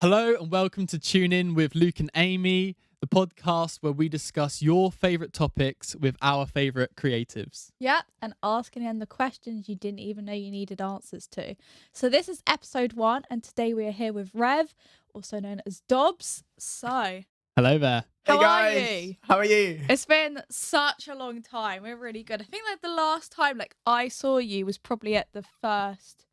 Hello and welcome to Tune In with Luc and Amy, the podcast where we discuss your favourite topics with our favourite creatives. Yep, and asking them the questions you didn't even know you needed answers to. So this is episode 1, and today we are here with Rêve, also known as Dobbs. So, Hello there. how Hey are guys, you? how are you? It's been such a long time. We're really good. I think the last time I saw you was probably at the first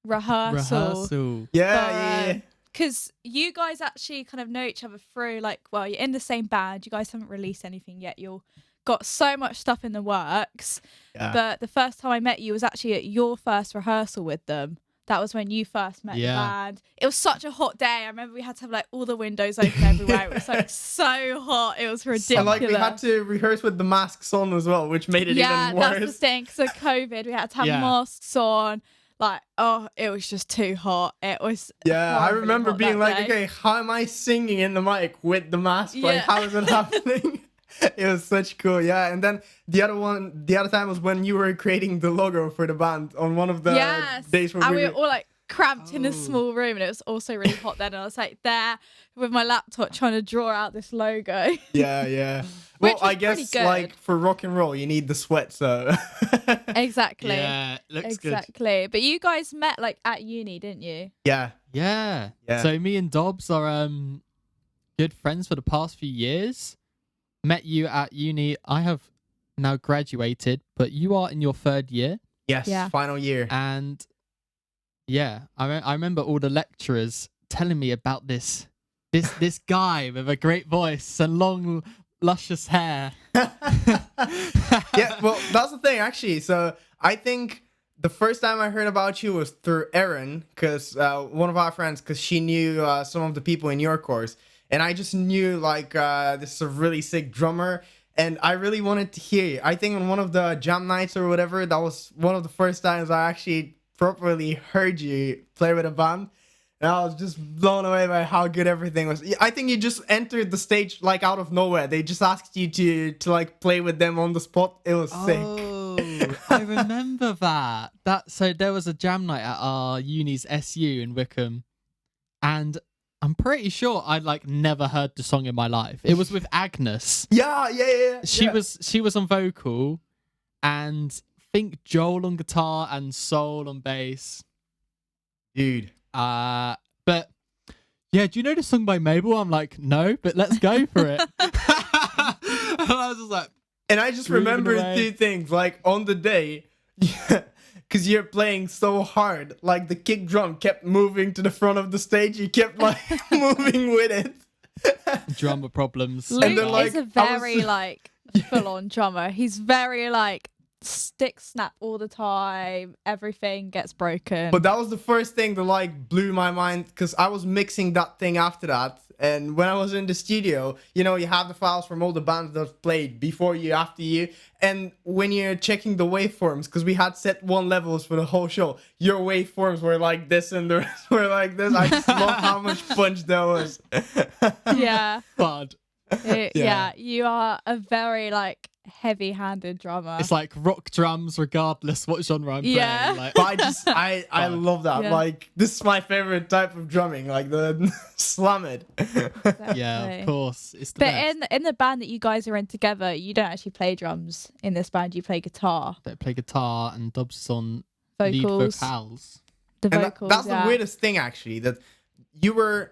rehearsal. Yeah. Because you guys actually kind of know each other through, you're in the same band. You guys haven't released anything yet. You've got so much stuff in the works. Yeah. But the first time I met you was actually at your first rehearsal with them. That was when you first met the band. It was such a hot day. I remember we had to have all the windows open everywhere. It was so hot. It was ridiculous. And we had to rehearse with the masks on as well, which made it even worse. Yeah, that's the thing. Because of COVID, we had to have masks on. It was just too hot. It was. I remember being okay, how am I singing in the mic with the mask? How is it happening? It was such cool, and then the other time was when you were creating the logo for the band on one of the days where we were all cramped in a small room, and it was also really hot then, and I was there with my laptop trying to draw out this logo. Well, I guess for rock and roll you need the sweat, so Exactly. Yeah, looks good. Exactly. But you guys met at uni, didn't you? Yeah. So me and Dobbs are good friends for the past few years. Met you at uni. I have now graduated, but you are in your third year. Yes, final year. And I remember all the lecturers telling me about this guy with a great voice and long, luscious hair. Yeah, well, that's the thing, actually. So I think the first time I heard about you was through Erin, because one of our friends, because she knew some of the people in your course. And I just knew, this is a really sick drummer. And I really wanted to hear you. I think on one of the jam nights or whatever, that was one of the first times I actually properly heard you play with a band. And I was just blown away by how good everything was. I think you just entered the stage out of nowhere. They just asked you to play with them on the spot. It was sick. Oh, I remember that. So there was a jam night at our uni's SU in Wickham, and I'm pretty sure I'd never heard the song in my life. It was with Agnes. Yeah. She was on vocal, and I think Joel on guitar and Soul on bass. Dude. But yeah, do you know the song by Mabel? I'm no, but let's go for it. And I was just and I just remember two things, on the day, because you're playing so hard, the kick drum kept moving to the front of the stage. You kept moving with it. Drummer problems. Luke is a very full-on drummer. He's very stick snap all the time. Everything gets broken. But that was the first thing that blew my mind, because I was mixing that thing after that. And when I was in the studio, you have the files from all the bands that played before you, after you. And when you're checking the waveforms, because we had set 1 levels for the whole show, your waveforms were like this and the rest were like this. I just love how much punch there was. Yeah. Bud. Yeah, you are a very heavy-handed drummer. It's rock drums, regardless what genre I'm playing. But I love that. Yeah. This is my favorite type of drumming, the slam it. Exactly. Yeah, of course. It's the But best. in the band that you guys are in together, you don't actually play drums in this band. You play guitar, They play guitar, and Dobbs is on vocals, lead vocals. the And vocals. that's the weirdest thing, actually, that you were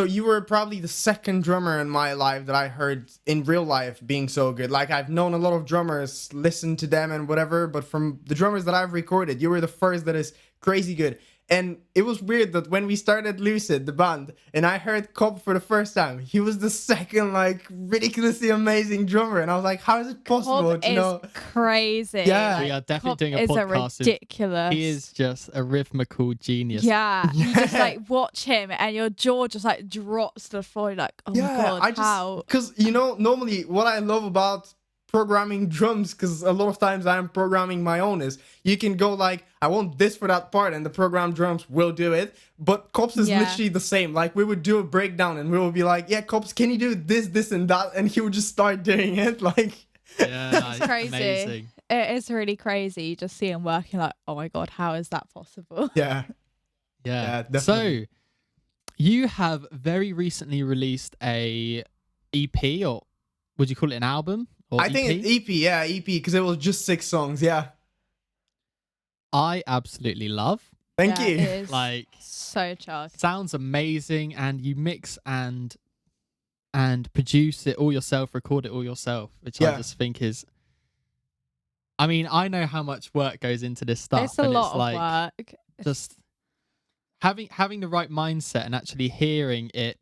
you were probably the second drummer in my life that I heard in real life being so good. I've known a lot of drummers, listened to them and whatever, but from the drummers that I've recorded, you were the first that is crazy good. And it was weird that when we started Lucid, the band, and I heard Cobb for the first time, he was the second, ridiculously amazing drummer. And I was like, how is it possible? Cobb is crazy. Yeah. We are definitely Cobb doing a is podcast. ridiculous. He is just a rhythmical genius. Yeah, you just watch him and your jaw just drops to the floor. You're oh my god, how? Because normally what I love about programming drums, because a lot of times I'm programming my own, is you can go I want this for that part and the program drums will do it. But Cops is literally the same. We would do a breakdown and we would be yeah, Cops, can you do this and that? And he would just start doing it Yeah, it's crazy. Amazing. It is really crazy. You just see him working oh my god, how is that possible? Yeah. Yeah. definitely. So you have very recently released a EP, or would you call it an album or I EP? think it's EP, yeah, EP, because it was just 6 songs. Yeah, I absolutely love. thank Yeah, you. it is Like, so chugged. sounds amazing, and you mix and produce it all yourself, record it all yourself, which I Yeah. just think is. I mean, I know how much work goes into this stuff, It's a and lot it's of like work. just having the right mindset and actually hearing it,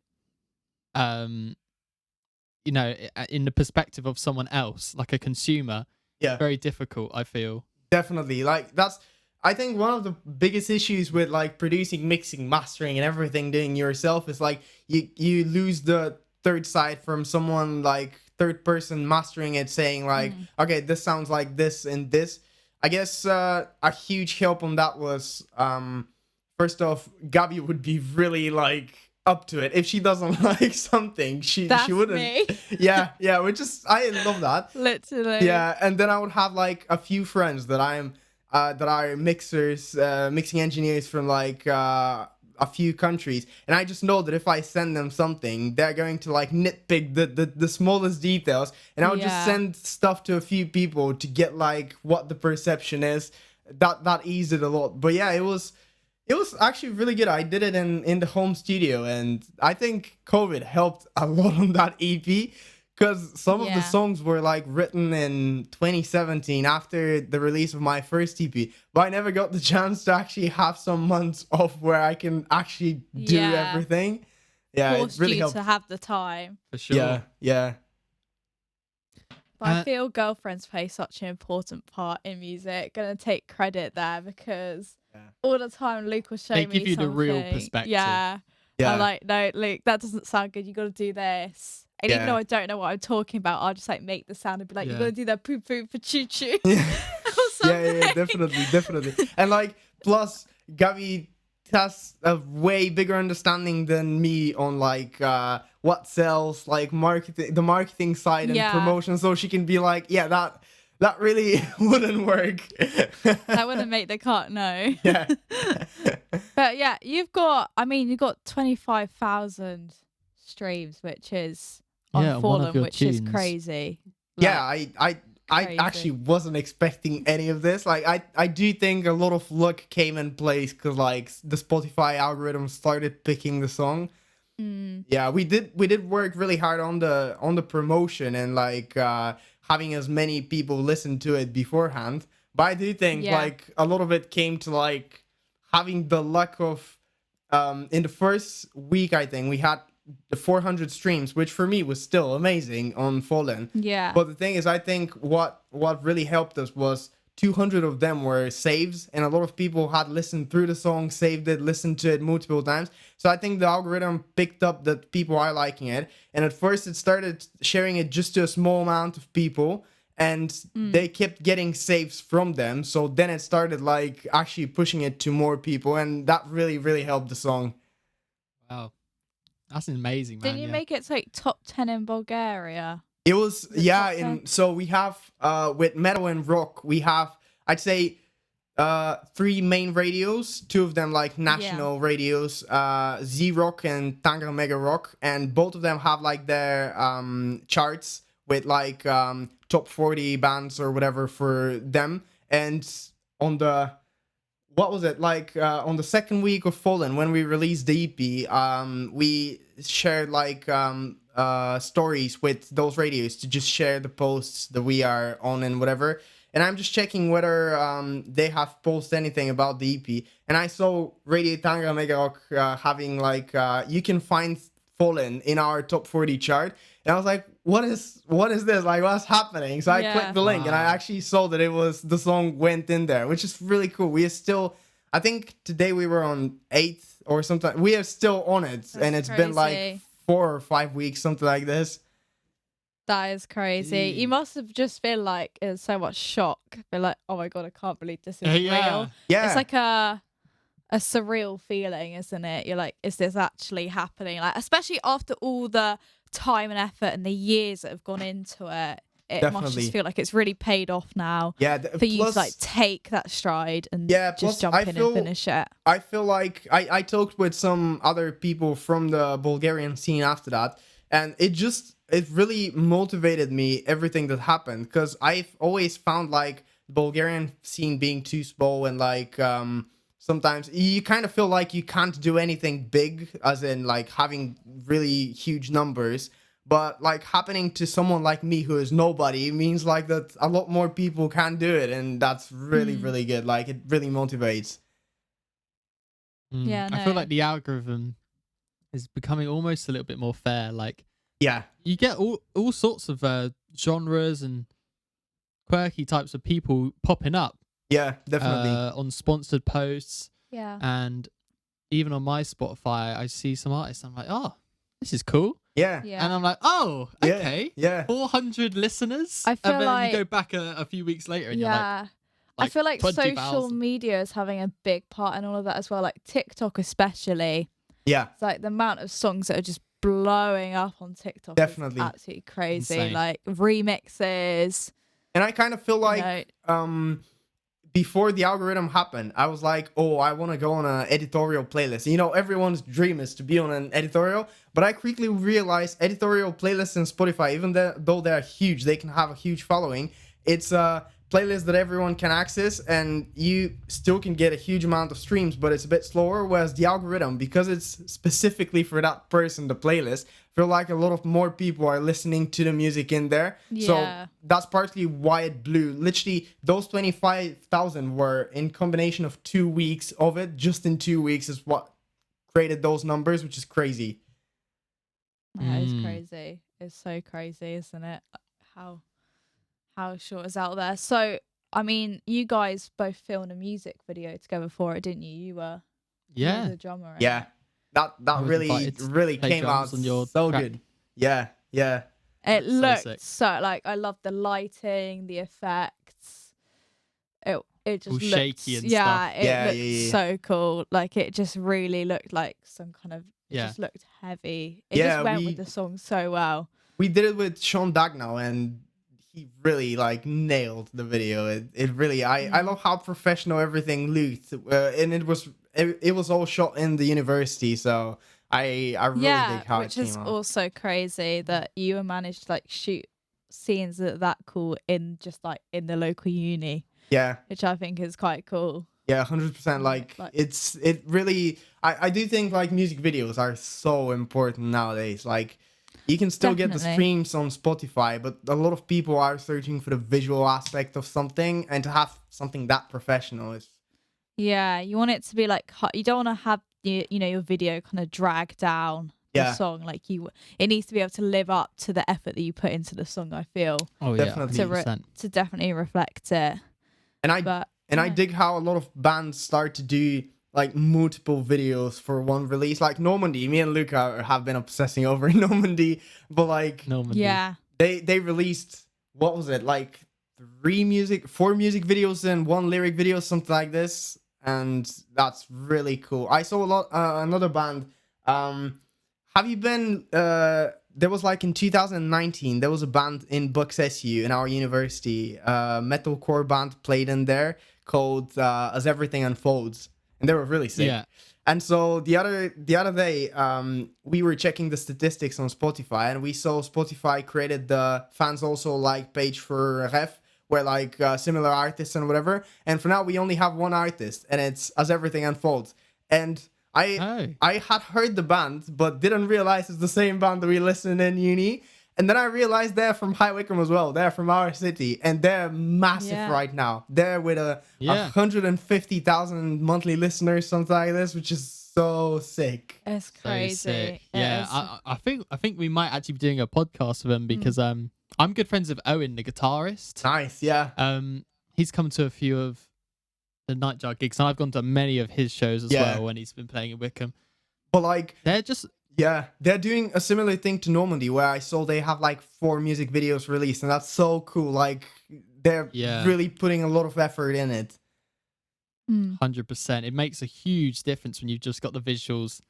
you know, in the perspective of someone else, like a consumer. Yeah. Very difficult, I feel. Definitely. Like that's I think one of the biggest issues with like producing, mixing, mastering and everything doing yourself is like you lose the third side from someone like third person mastering it saying like, okay, this sounds like this and this. I guess a huge help on that was first off, Gabby would be really like up to it. If she doesn't like something, she wouldn't. Me. Yeah, which is I love that. Literally. Yeah, and then I would have like a few friends that that are mixers, mixing engineers from like a few countries, and I just know that if I send them something, they're going to like nitpick the smallest details, and I would just send stuff to a few people to get like what the perception is. That eased it a lot. But yeah, it was actually really good. I did it in the home studio, and I think COVID helped a lot on that EP. Because some of the songs were like written in 2017 after the release of my first EP, but I never got the chance to actually have some months off where I can actually do everything. Yeah, Forced it really you helped. to have the time. For sure. Yeah. But I feel girlfriends play such an important part in music. Gonna take credit there because all the time Luke will show me They give you the real something. perspective. Yeah. I'm like, no, Luke, that doesn't sound good. You got to do this. And even though I don't know what I'm talking about, I'll just like make the sound and be like, you got to do that poo poo for choo choo. Yeah, definitely. And like, plus Gabby has a way bigger understanding than me on like what sells, like the marketing side and promotion, so she can be like, yeah, that really wouldn't work. That wouldn't make the cut, no. Yeah. But yeah, you've got 25,000 streams, which is on Fallen, which is crazy. Yeah, I actually wasn't expecting any of this. Like, I do think a lot of luck came in place because like the Spotify algorithm started picking the song. Yeah, we did work really hard on the promotion and like having as many people listen to it beforehand. But I do think like a lot of it came to like having the luck of in the first week, I think we had the 400 streams, which for me was still amazing on Fallen. Yeah. But the thing is, I think what really helped us was 200 of them were saves, and a lot of people had listened through the song, saved it, listened to it multiple times. So I think the algorithm picked up that people are liking it. And at first it started sharing it just to a small amount of people, and they kept getting saves from them. So then it started like actually pushing it to more people, and that really, really helped the song. Wow. That's amazing, man. Didn't you make it to like top 10 in Bulgaria? It was, so we have, with metal and rock, we have, I'd say, 3 main radios, 2 of them like national radios, Z-Rock and Tangra Mega Rock, and both of them have like their charts with like top 40 bands or whatever for them. And on the, what was it, like on the second week of Fallen, when we released the EP, we shared like stories with those radios to just share the posts that we are on and whatever. And I'm just checking whether they have posted anything about the EP. And I saw Radio Tangra Mega Rock having like, you can find Fallen in our top 40 chart. And I was like, what is this? Like, what's happening? So I clicked the link and I actually saw that it was, the song went in there, which is really cool. We are still, I think today we were on 8th or something. We are still on it. And it's been like 4 or 5 weeks, something like this. That is crazy. You must have just been like in so much shock. Been like, oh my God, I can't believe this is real. Yeah. It's like a surreal feeling, isn't it? You're like, is this actually happening? Like, especially after all the time and effort and the years that have gone into it. it must Definitely. just feel like it's really paid off now Yeah, for you to like take that stride and plus just jump in and finish it. I feel like I talked with some other people from the Bulgarian scene after that, and it really motivated me, everything that happened, because I've always found like Bulgarian scene being too small, and like sometimes you kind of feel like you can't do anything big, as in like having really huge numbers. But like happening to someone like me who is nobody means like that a lot more people can do it, and that's really really good. Like it really motivates. Yeah, I feel no. like the algorithm is becoming almost a little bit more fair. Like Yeah, you get all sorts of genres and quirky types of people popping up yeah, definitely. on sponsored posts, Yeah. and even on my Spotify, I see some artists. I'm like, oh, this is cool. Yeah, Yeah. And I'm like, oh, Yeah, okay. yeah. 400 listeners. I feel and then like- you go back a few weeks later and you're like, Yeah. I feel like 20,000. social media is having a big part in all of that as well. Like TikTok especially. Yeah, It's like the amount of songs that are just blowing up on TikTok Definitely. is absolutely crazy. Insane. Like remixes. and I kind of feel like know. before the algorithm happened, I was like, oh, I want to go on an editorial playlist. You know, everyone's dream is to be on an editorial, but I quickly realized editorial playlists in Spotify, even though they're huge, they can have a huge following. It's a playlist that everyone can access, and you still can get a huge amount of streams, but it's a bit slower. Whereas the algorithm, because it's specifically for that person, the playlist, feel like a lot of more people are listening to the music in there. So Yeah. that's partly why it blew. Literally, those 25,000 were in combination of 2 weeks of it. Just in 2 weeks is what created those numbers, which is crazy. That is crazy. It's so crazy, isn't it? How short is out there. So, I mean, you guys both filmed a music video together for it, didn't you? You were the drummer. in Yeah, it. that was really invited to really play came out drums on your so track. good. Yeah, yeah. It So looked sick. so like I love the lighting, the effects. It just All looked, shaky and yeah, stuff. it Yeah, looked yeah, yeah. so cool. Like it just really looked like some kind of. It Yeah. just looked heavy. It Yeah, just went we- with the song so well. We did it with Sean Dagnall, and he really like nailed the video. It really I love how professional everything looked, and it was all shot in the university, so I really Yeah, dig how which it is came out. also crazy that you managed to like shoot scenes that cool in just like in the local uni, Yeah, which I think is quite cool. yeah, 100%. Like Like- it really. I do think like music videos are so important nowadays. Like you can still get the Definitely. streams on Spotify, but a lot of people are searching for the visual aspect of something, and to have something that professional is. Yeah, you want it to be like you don't want to have your video kind of drag down Yeah. the song. Like it needs to be able to live up to the effort that you put into the song. I feel Oh, yeah. Definitely. to 100%. to definitely reflect it. And I But I yeah. dig how a lot of bands start to do like multiple videos for one release. Like Normandy, me and Luca have been obsessing over Normandy, but like Normandy. Yeah, they released, what was it, like 4 music videos and 1 lyric video, something like this, and that's really cool. I saw a lot another band. Have you been there was like in 2019 there was a band in Bucks SU in our university, metalcore band played in there called As Everything Unfolds, and they were really sick. Yeah. And so the other day, we were checking the statistics on Spotify, and we saw Spotify created the fans also like page for Rêve, where like similar artists and whatever. And for now, we only have one artist, and it's As Everything Unfolds. And I had heard the band, but didn't realize it's the same band that we listened in uni. And then I realized they're from High Wycombe as well. They're from our city, and they're massive Yeah. right now. They're with 150,000 monthly listeners, something like this, which is so sick. it's So crazy. sick. It Yeah, is. I think we might actually be doing a podcast with him because I'm good friends with Owen, the guitarist. Nice, yeah. He's come to a few of the Nightjar gigs, and I've gone to many of his shows as Yeah. well when he's been playing in Wycombe. But like, They're just yeah, they're doing a similar thing to Normandy, where I saw they have like 4 music videos released, and that's so cool. Like, they're really putting a lot of effort in it. 100%. It makes a huge difference when you've just got the visuals.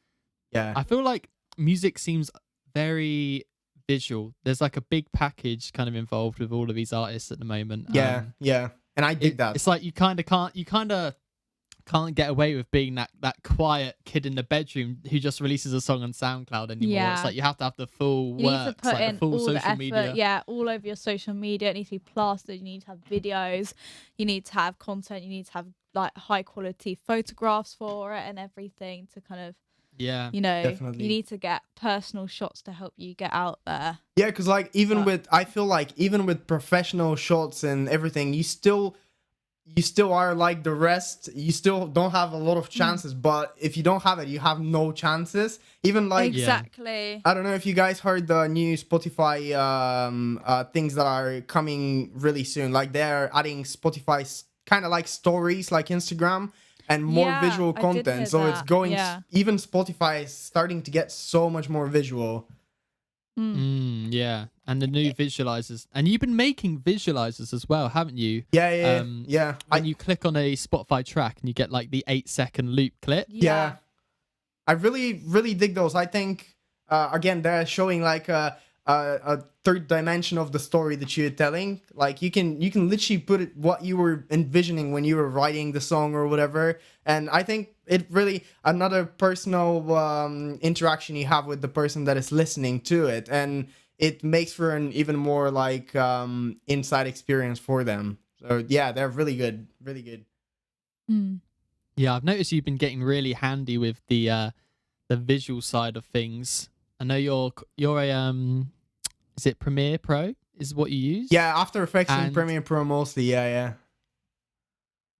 Yeah, I feel like music seems very visual. There's like a big package kind of involved with all of these artists at the moment. Yeah, yeah. And I dig that. It's like you kind of can't get away with being that quiet kid in the bedroom who just releases a song on SoundCloud anymore. Yeah. It's like you have to have the full You need works, to put like in the full all social the effort, media. all over your social media. It needs to be plastered. You need to have videos. You need to have content. You need to have like high quality photographs for it and everything to kind of, Yeah. Definitely. you need to get personal shots to help you get out there. Yeah, because like I feel like even with professional shots and everything, you still are like the rest. You still don't have a lot of chances, but if you don't have it, you have no chances. Even like Exactly. I don't know if you guys heard the new Spotify things that are coming really soon. Like they're adding Spotify kind of like stories, like Instagram, and more Yeah, visual I did hear content. So it's that. going. Yeah. Even Spotify is starting to get so much more visual. Yeah, and the new visualizers, and you've been making visualizers as well, haven't you? Yeah. When you click on a Spotify track and you get like the 8-second loop clip. Yeah. I really dig those. I think again they're showing like a third dimension of the story that you're telling. Like you can literally put it what you were envisioning when you were writing the song or whatever. And I think it really another personal interaction you have with the person that is listening to it, and it makes for an even more like inside experience for them. So yeah, they're really good, really good. Yeah, I've noticed you've been getting really handy with the visual side of things. I know you're a is it Premiere Pro is what you use? Yeah, After Effects and And- Premiere Pro mostly. Yeah.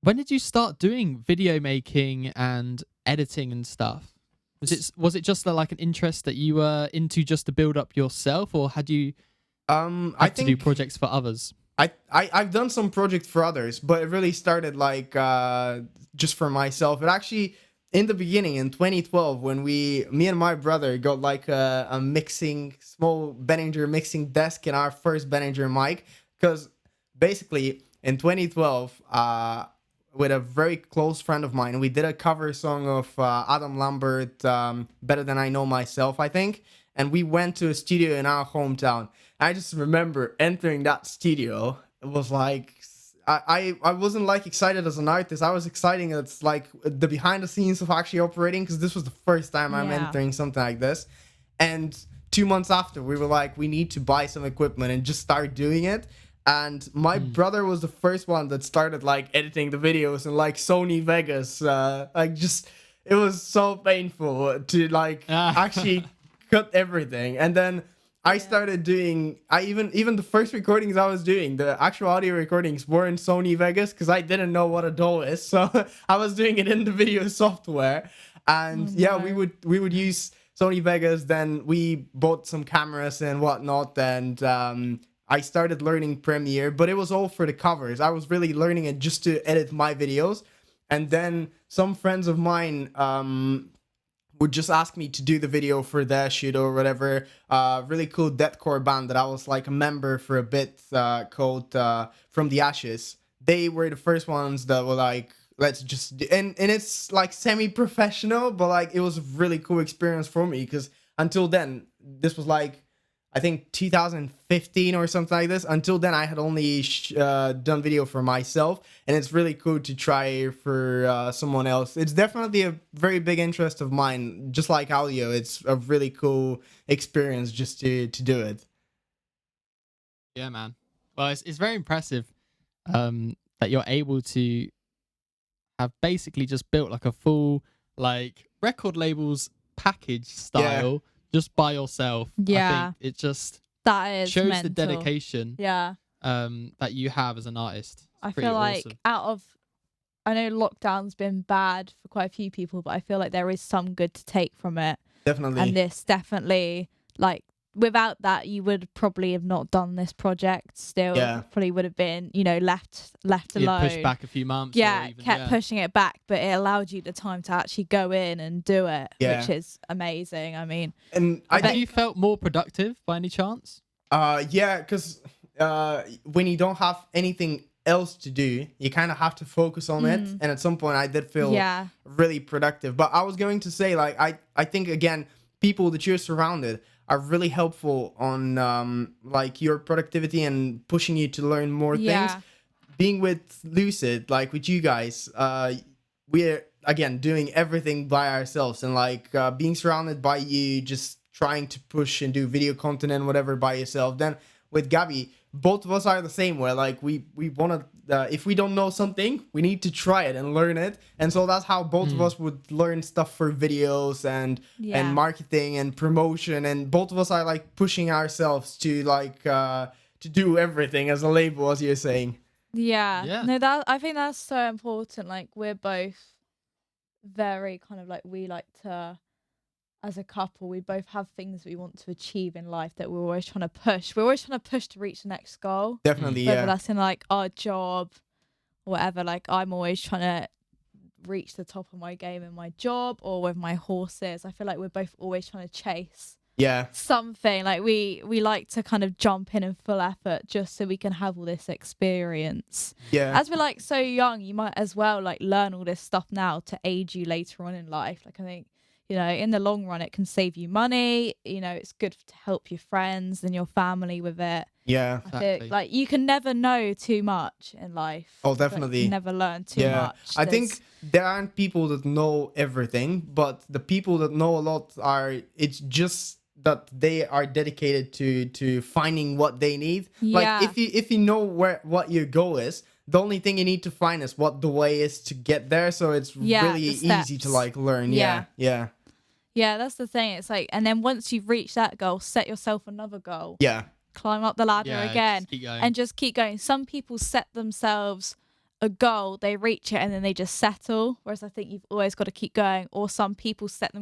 When did you start doing video making and editing and stuff? Was it just like an interest that you were into just to build up yourself, or had you I had to do think projects for others? I've done some projects for others, but it really started like just for myself. It actually in the beginning in 2012 when me and my brother got like a small Behringer mixing desk and our first Behringer mic, because basically in 2012 with a very close friend of mine, we did a cover song of Adam Lambert, Better Than I Know Myself, I think, and we went to a studio in our hometown. I just remember entering that studio. It was like I wasn't like excited as an artist. I was excited as like the behind the scenes of actually operating, because this was the first time I'm Yeah. entering something like this. And 2 months after, we were like, we need to buy some equipment and just start doing it. And my brother was the first one that started like editing the videos in like Sony Vegas. It was so painful to like actually cut everything. And then I started doing, even the first recordings I was doing, the actual audio recordings were in Sony Vegas, because I didn't know what a DAW is. So I was doing it in the video software. And we would use Sony Vegas. Then we bought some cameras and whatnot. And I started learning Premiere, but it was all for the covers. I was really learning it just to edit my videos. And then some friends of mine would just ask me to do the video for their shoot or whatever. Really cool deathcore band that I was like a member for a bit, called From the Ashes. They were the first ones that were like, let's just do, and it's like semi-professional, but like it was a really cool experience for me, because until then, this was like I think 2015 or something like this. Until then, I had only done video for myself, and it's really cool to try for someone else. It's definitely a very big interest of mine, just like audio. It's a really cool experience just to do it. Yeah, man. Well, it's very impressive that you're able to have basically just built like a full like record labels package style just by yourself. Yeah. I think it just That is shows mental. the dedication Yeah. that you have as an artist. It's I pretty feel like awesome. I know lockdown's been bad for quite a few people, but I feel like there is some good to take from it. Definitely. And this definitely, like, without that, you would probably have not done this project still. Yeah. Probably would have been, left You'd alone. push back a few months. Yeah, or even, kept pushing it back, but it allowed you the time to actually go in and do it, Yeah. which is amazing. I mean, And I Have think you felt more productive by any chance? yeah, because when you don't have anything else to do, you kind of have to focus on it. And at some point, I did feel yeah. really productive. But I was going to say, like, I think again, people that you're surrounded. are really helpful on like your productivity and pushing you to learn more things. Being with Lucid, like with you guys, we're again doing everything by ourselves, and like being surrounded by you, just trying to push and do video content and whatever by yourself. Then with Gabby, both of us are the same, where like we want to, if we don't know something, we need to try it and learn it. And so that's how both of us would learn stuff for videos and marketing and promotion. And both of us are like pushing ourselves to like to do everything as a label, as you're saying. Yeah. No, I think that's so important. Like, we're both very kind of like, we like to, as a couple, we both have things we want to achieve in life that we're always trying to push. We're always trying to push to reach the next goal. Definitely, Whether that's in like our job or whatever. Like, I'm always trying to reach the top of my game in my job or with my horses. I feel like we're both always trying to chase something. Like, we like to kind of jump in full effort just so we can have all this experience. As we're like so young, you might as well like learn all this stuff now to aid you later on in life. Like, I think, you know, in the long run, it can save you money. You know, it's good to help your friends and your family with it. Yeah, I think like you can never know too much in life. Oh, definitely. Like, you never learn too much. I think there aren't people that know everything, but the people that know a lot it's just that they are dedicated to finding what they need. Like if you know what your goal is, the only thing you need to find is what the way is to get there. So it's really easy to like learn. Yeah, that's the thing. It's like, and then once you've reached that goal, set yourself another goal. Climb up the ladder again and just keep going. Some people set themselves a goal, they reach it, and then they just settle. Whereas I think you've always got to keep going. Or some people set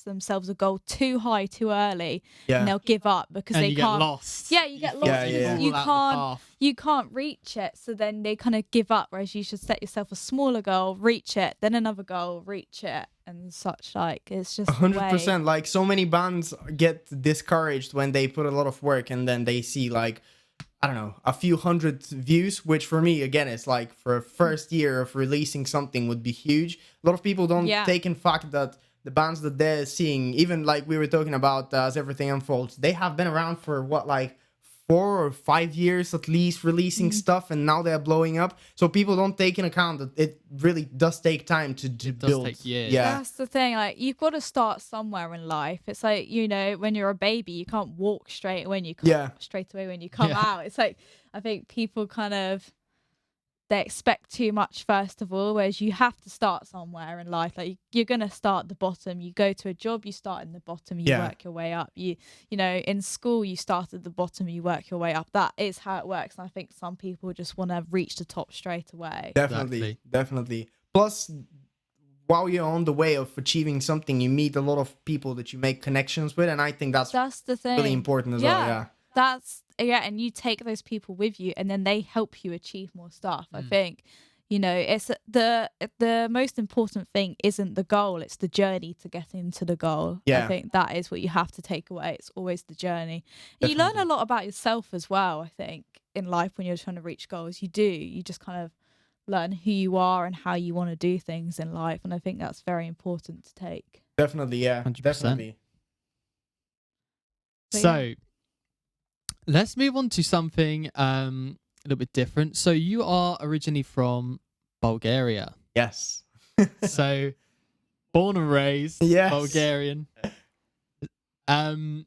themselves a goal too high too early and they'll give up because they can't. Get lost. You get lost. You can't reach it, so then they kind of give up. Whereas you should set yourself a smaller goal, reach it, then another goal, reach it, and such. Like, it's just 100%. Like, so many bands get discouraged when they put a lot of work and then they see like, I don't know, a few hundred views, which for me, again, is like for a first year of releasing something would be huge. A lot of people don't take in fact that the bands that they're seeing, even like we were talking about as everything unfolds, they have been around for what, like 4 or 5 years at least releasing stuff, and now they're blowing up. So people don't take in account that it really does take time to build. Does take years. That's the thing. Like, you've got to start somewhere in life. It's like, you know, when you're a baby, you can't walk straight when you come straight away when you come out. It's like, I think people kind of, they expect too much first of all, whereas you have to start somewhere in life. Like, you're gonna start at the bottom. You go to a job, you start in the bottom, you work your way up. You know, in school you start at the bottom, you work your way up. That is how it works. And I think some people just want to reach the top straight away. Definitely. Plus, while you're on the way of achieving something, you meet a lot of people that you make connections with, and I think that's the thing. Really important as well. And you take those people with you, and then they help you achieve more stuff. I think, you know, it's the most important thing isn't the goal, it's the journey to getting to the goal. I think that is what you have to take away. It's always the journey. And you learn a lot about yourself as well, I think, in life when you're trying to reach goals. You just kind of learn who you are and how you want to do things in life, and I think that's very important to take. Definitely, 100%. Definitely. So let's move on to something a little bit different. So you are originally from Bulgaria. Yes. So born and raised Bulgarian. When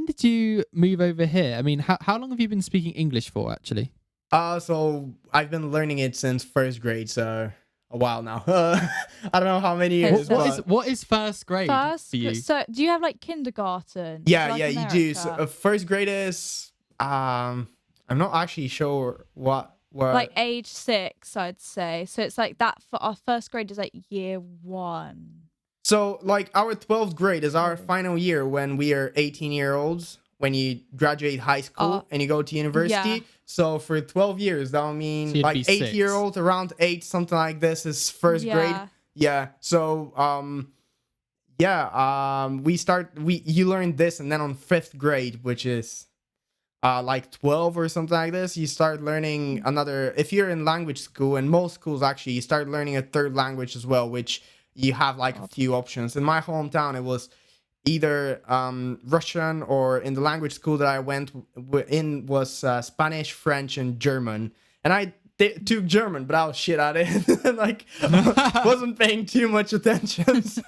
did you move over here? I mean, how long have you been speaking English for, actually? So I've been learning it since first grade, so a while now. I don't know how many years. What is first grade for you? So do you have like kindergarten? Yeah, you do. So, first grade is I'm not actually sure what like age 6, I'd say. So it's like that for our first grade is like year 1. So like our 12th grade is our final year when we are 18-year-olds. When you graduate high school and you go to university. So for 12 years, that would mean so like 8-year-old, around 8, something like this is first grade. Yeah. So, you learn this, and then on 5th grade, which is like 12 or something like this, you start learning another, if you're in language school, and most schools actually, you start learning a 3rd language as well, which you have like a few options. In my hometown, it was either Russian, or in the language school that I went in was Spanish, French, and German. And I took German, but I was shit at it. Like, wasn't paying too much attention. So.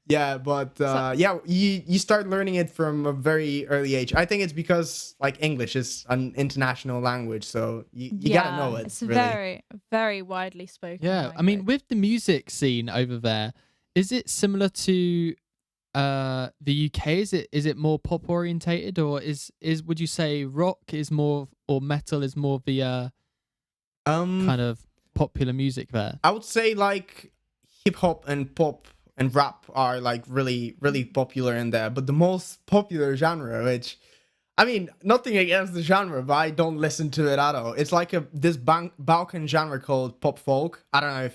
Yeah, but yeah, you start learning it from a very early age. I think it's because like English is an international language, so you gotta know it. It's really. very, very widely spoken. Yeah, I mean, with the music scene over there, is it similar to the UK? Is it more pop orientated, or is would you say rock is more, or metal is more the kind of popular music there? I would say like hip hop and pop and rap are like really, really popular in there. But the most popular genre, which, I mean, nothing against the genre, but I don't listen to it at all. It's like this Balkan genre called pop folk. I don't know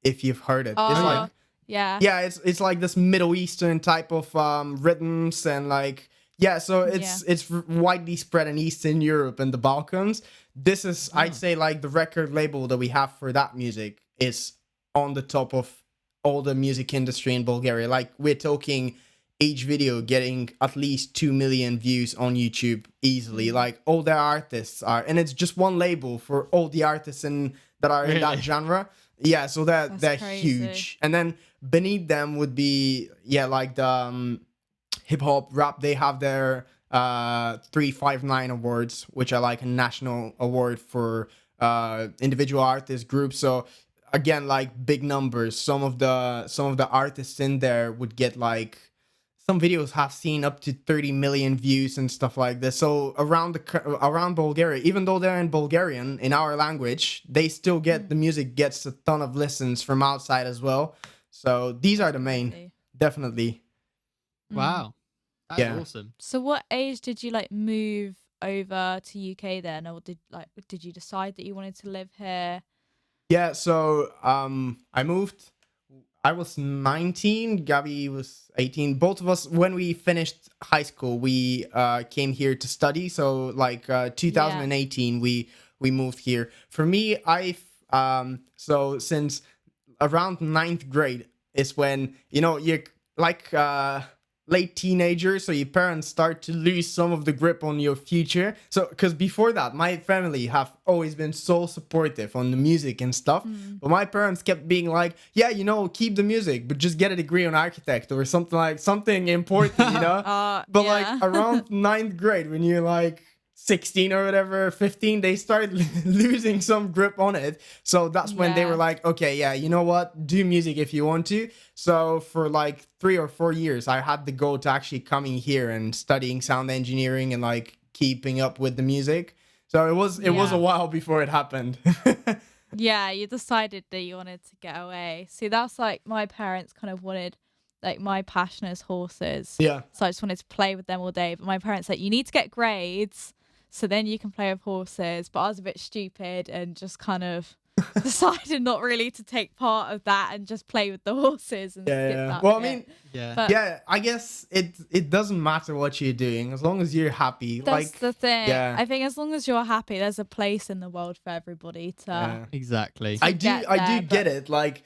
if you've heard it. Oh, it's like, yeah, it's like this Middle Eastern type of rhythms and like, yeah. So it's widely spread in Eastern Europe and the Balkans. This is, I'd say, like the record label that we have for that music is on the top of all the music industry in Bulgaria. Like, we're talking each video getting at least 2 million views on YouTube easily. Like, all their artists are, and it's just one label for all the artists that are in that genre. Yeah, so they're crazy. huge. And then beneath them would be like the hip hop rap. They have their 359 awards, which are like a national award for individual artist groups. So again, like big numbers. Some of the artists in there would get like, some videos have seen up to 30 million views and stuff like this. So around Bulgaria, even though they're in Bulgarian, in our language, they still get the music gets a ton of listens from outside as well. So these are the main, definitely. Wow, that's awesome. So what age did you like move over to UK then, or did you decide that you wanted to live here? Yeah, so I moved. I was 19. Gabby was 18. Both of us, when we finished high school, we came here to study. So like 2018, we moved here. For me, so since around ninth grade is when you're like late teenager, so your parents start to lose some of the grip on your future. So because before that, my family have always been so supportive on the music and stuff, but my parents kept being like, yeah, keep the music, but just get a degree on architect or something important, but like around ninth grade, when you're like 16 or whatever, 15, they start losing some grip on it. So that's when they were like, okay, yeah, you know what? Do music if you want to. So for like 3 or 4 years, I had the goal to actually coming here and studying sound engineering and like keeping up with the music. So it was a while before it happened. Yeah, you decided that you wanted to get away. See, that's like my parents kind of wanted, like my passion is horses. Yeah. So I just wanted to play with them all day. But my parents said, you need to get grades, so then you can play with horses. But I was a bit stupid and just kind of decided not really to take part of that and just play with the horses and skip that well, bit. I mean, But I guess it doesn't matter what you're doing as long as you're happy. That's like the thing. Yeah. I think as long as you're happy, there's a place in the world for everybody to. Exactly. I do get it. Like,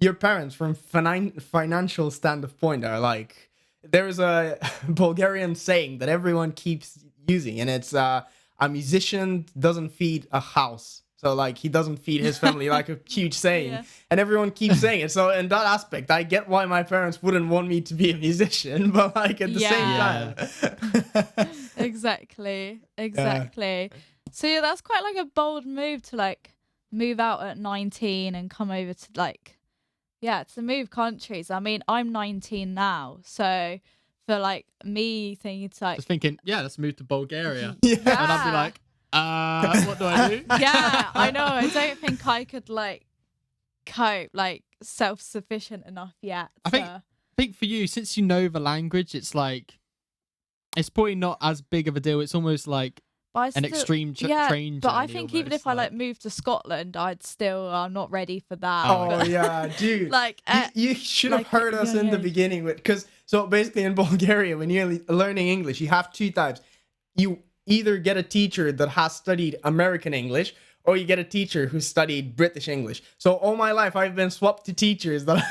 your parents, from financial standpoint, are like, there's a Bulgarian saying that everyone keeps using, and it's a musician doesn't feed a house. So like, he doesn't feed his family, like a huge saying. Yeah. And everyone keeps saying it. So in that aspect, I get why my parents wouldn't want me to be a musician, but like at the same time. Exactly. So yeah, that's quite like a bold move to like move out at 19 and come over to like, to move countries. I mean, I'm 19 now, so for like me thinking, let's move to Bulgaria. Yeah. And I'd be like, what do I do? Yeah, I know. I don't think I could like cope, like self-sufficient enough yet. I think for you, since you know the language, it's like, it's probably not as big of a deal. It's almost like an extreme train but I journey think almost, even if I like moved to Scotland, I'm not ready for that. Oh yeah, dude. Like you should have heard us in the beginning because so basically in Bulgaria, when you're learning English, you have two types. You either get a teacher that has studied American English, or you get a teacher who studied British English. So all my life I've been swapped to teachers that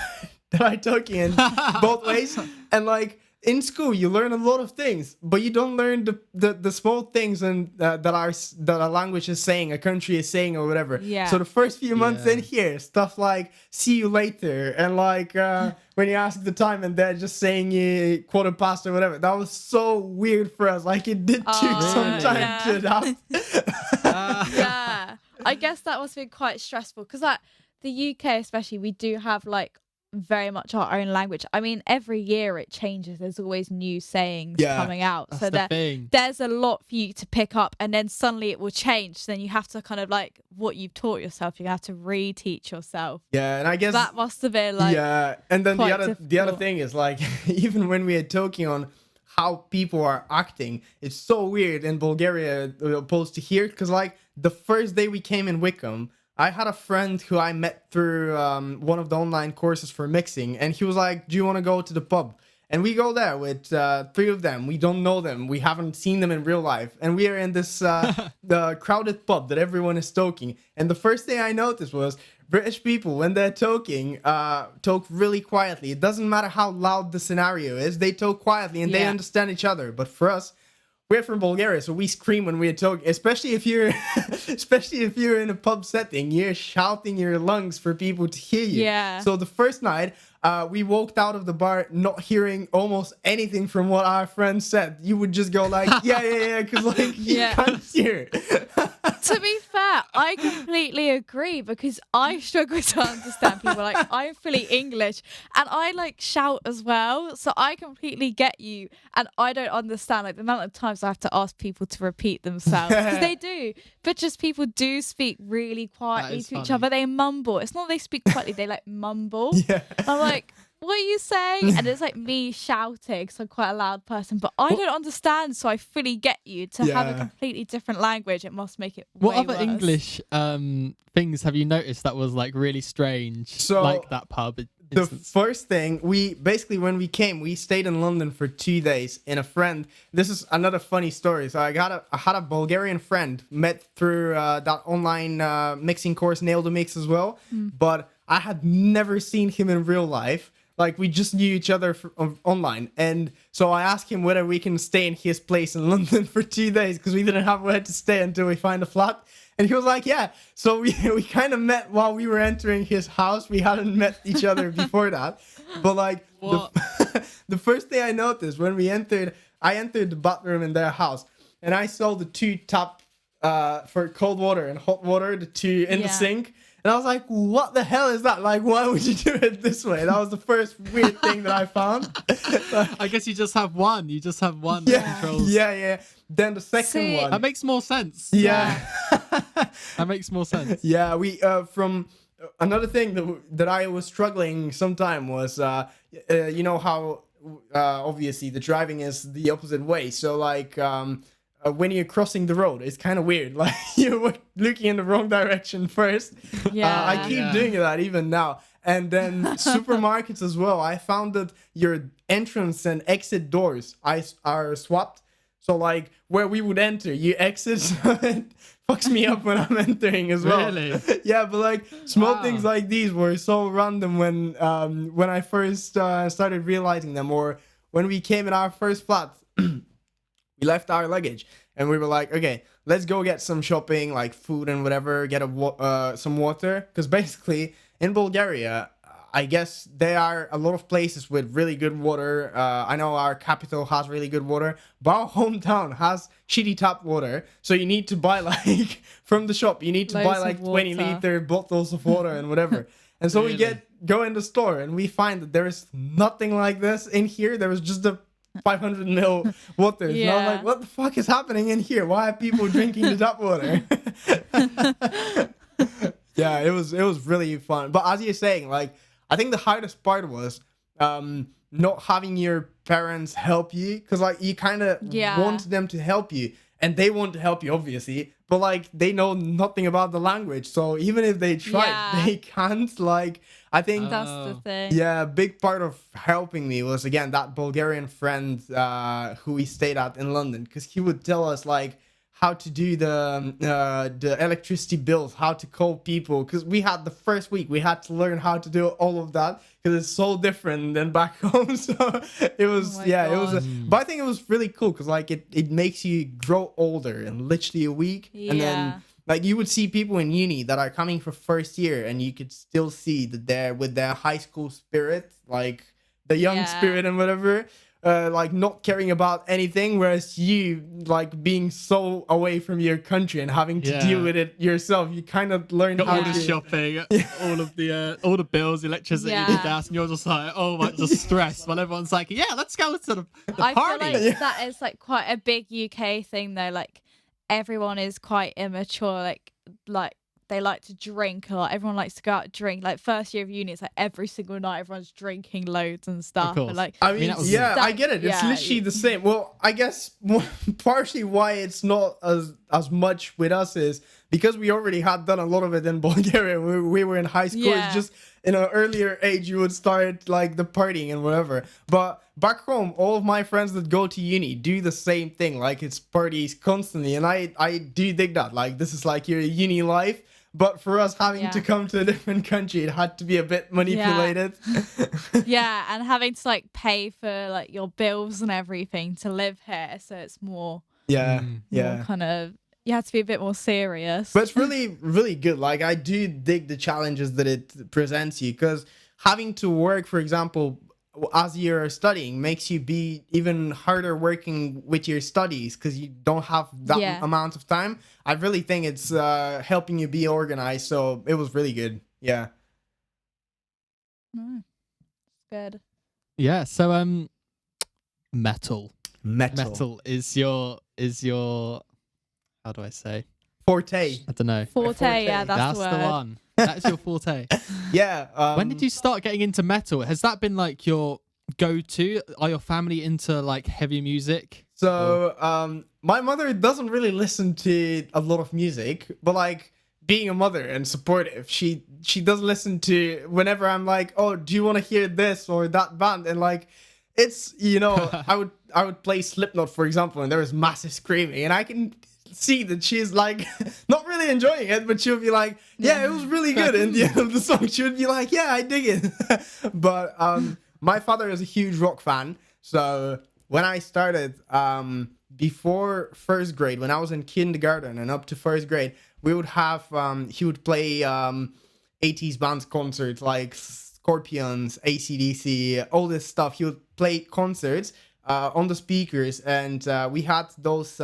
that I took in both ways. And like in school, you learn a lot of things, but you don't learn the small things and that a language is saying, a country is saying, or whatever. Yeah. So the first few months Yeah. in here, stuff like "see you later" and like when you ask the time and they're just saying you quarter past or whatever. That was so weird for us. Like it did take some Really? time to adapt. Yeah, I guess that must have been quite stressful because like the UK especially, we do have like very much our own language. I mean, every year it changes. There's always new sayings Yeah, coming out. That's So the thing. there's a lot for you to pick up, and then suddenly it will change. So then you have to kind of like what you've taught yourself, you have to reteach yourself. Yeah, and I guess That must have been like yeah, and then the quite other difficult. thing is like even when we are talking on how people are acting, it's so weird in Bulgaria opposed to here because like the first day we came in Wickham, I had a friend who I met through one of the online courses for mixing, and he was like, "Do you want to go to the pub?" And we go there with three of them. We don't know them. We haven't seen them in real life. And we are in this the crowded pub that everyone is talking. And the first thing I noticed was British people, when they're talking, talk really quietly. It doesn't matter how loud the scenario is. They talk quietly and they Yeah. understand each other. But for us, we're from Bulgaria, so we scream when we're talking. Especially if you're, especially if you're in a pub setting, you're shouting your lungs for people to hear you. Yeah. So the first night, we walked out of the bar not hearing almost anything from what our friend said. You would just go like, yeah, because like you Yeah. can't hear. To be fair, I completely agree because I struggle to understand people. Like I'm fully English and I like shout as well, so I completely get you. And I don't understand like the amount of times I have to ask people to repeat themselves because they do. But just people do speak really quietly is to each funny. other. They mumble. It's not they speak quietly. They like mumble. Yeah. I'm like, what are you saying? And it's like me shouting, so I'm quite a loud person, but I don't understand, so I fully get you. To have a Yeah. completely different language, it must make it What way other worse. English things have you noticed that was like really strange? So, like that pub The instance. first thing we basically when we came, we stayed in London for 2 days in a friend. This is another funny story. So I had a Bulgarian friend met through that online mixing course, Nail to Mix as well. But I had never seen him in real life. Like we just knew each other online, and so I asked him whether we can stay in his place in London for 2 days because we didn't have where to stay until we find a flat. And he was like, "Yeah." So we kind of met while we were entering his house. We hadn't met each other before that, but like What? the first thing I noticed when I entered the bathroom in their house, and I saw the two tap for cold water and hot water, the two in the Yeah. sink. And I was like, what the hell is that? Like, why would you do it this way? That was the first weird thing that I found. I guess you just have one. You just have one that Yeah, controls. yeah. Then the second See- one. That makes more sense. Yeah. That makes more sense. Yeah, we from another thing that I was struggling sometime was you know how obviously the driving is the opposite way. So like when you're crossing the road, it's kind of weird. Like you were looking in the wrong direction first. Yeah. I keep Yeah. doing that even now. And then supermarkets as well. I found that your entrance and exit doors are swapped. So like where we would enter, you exit. So it fucks me up when I'm entering as well. Really? Yeah, but like small Wow. things like these were so random when I first started realizing them, or when we came in our first flat. We left our luggage and we were like, okay, let's go get some shopping, like food and whatever, get some water. Because basically in Bulgaria, I guess there are a lot of places with really good water. I know our capital has really good water, but our hometown has shitty tap water. So you need to buy like from the shop, you need to buy Loads of like 20 water. liter bottles of water and whatever. And so Really? go in the store and we find that there is nothing like this in here. There was just a 500 ml water. And I was Yeah. like, what the fuck is happening in here? Why are people drinking the tap water? Yeah, it was really fun. But as you're saying, like, I think the hardest part was not having your parents help you, because like you kind of Yeah. want them to help you, and they want to help you obviously, but like they know nothing about the language, so even if they try, Yeah. they can't. Like I think That's the Oh. thing. yeah, a big part of helping me was again that Bulgarian friend who we stayed at in London, because he would tell us like how to do the electricity bills, how to call people, because we had the first week we had to learn how to do all of that because it's so different than back home. So it was Oh my it was God. but I think it was really cool because like it makes you grow older in literally a week. And then Yeah. like you would see people in uni that are coming for first year and you could still see that they're with their high school spirit, like the young Yeah. spirit and whatever, like not caring about anything, whereas you like being so away from your country and having to deal Yeah. with it yourself, you kind of learn Got how all the to shopping, all the bills, electricity, Yeah. gas, and you're just like, oh my, just stressed. While everyone's like, yeah, let's go to the I party. feel like that is like quite a big UK thing though. Like everyone is quite immature. Like they like to drink a lot. Everyone likes to go out and drink. Like first year of uni, it's like every single night everyone's drinking loads and stuff. course. And like I mean, that was- yeah, I that- get it. It's yeah. literally the same. Well, I guess partially why it's not as much with us is because we already had done a lot of it in Bulgaria. We were in high school. Yeah. It's just in an earlier age you would start like the partying and whatever. But back home, all of my friends that go to uni do the same thing. Like it's parties constantly, and I do dig that. Like this is like your uni life. But for us having Yeah. to come to a different country, it had to be a bit manipulated. yeah, and having to like pay for like your bills and everything to live here, so it's more Yeah, Mm. yeah. kind of you have to be a bit more serious. But it's really, really good. Like I do dig the challenges that it presents you, because having to work, for example, as you're studying, makes you be even harder working with your studies because you don't have that Yeah. amount of time. I really think it's helping you be organized. So it was really good. Yeah. Mm. Good. Yeah. So metal Metal. is your how do I say? Forte. I don't know. Forte, yeah, that's, That's the the word. one. That's your forte. Yeah. When did you start getting into metal? Has that been like your go-to? Are your family into like heavy music? So, my mother doesn't really listen to a lot of music, but like being a mother and supportive, she does listen to whenever I'm like, oh, do you want to hear this or that band? And like, it's, you know, I would play Slipknot, for example, and there was massive screaming, and I can see that she's like not really enjoying it, but she'll be like, yeah, it was really good. And the end of the song, she would be like, yeah, I dig it. But my father is a huge rock fan, so when I started, before first grade, when I was in kindergarten and up to first grade, we would have, he would play 80s bands concerts like Scorpions, AC/DC, all this stuff. He would play concerts on the speakers, and we had those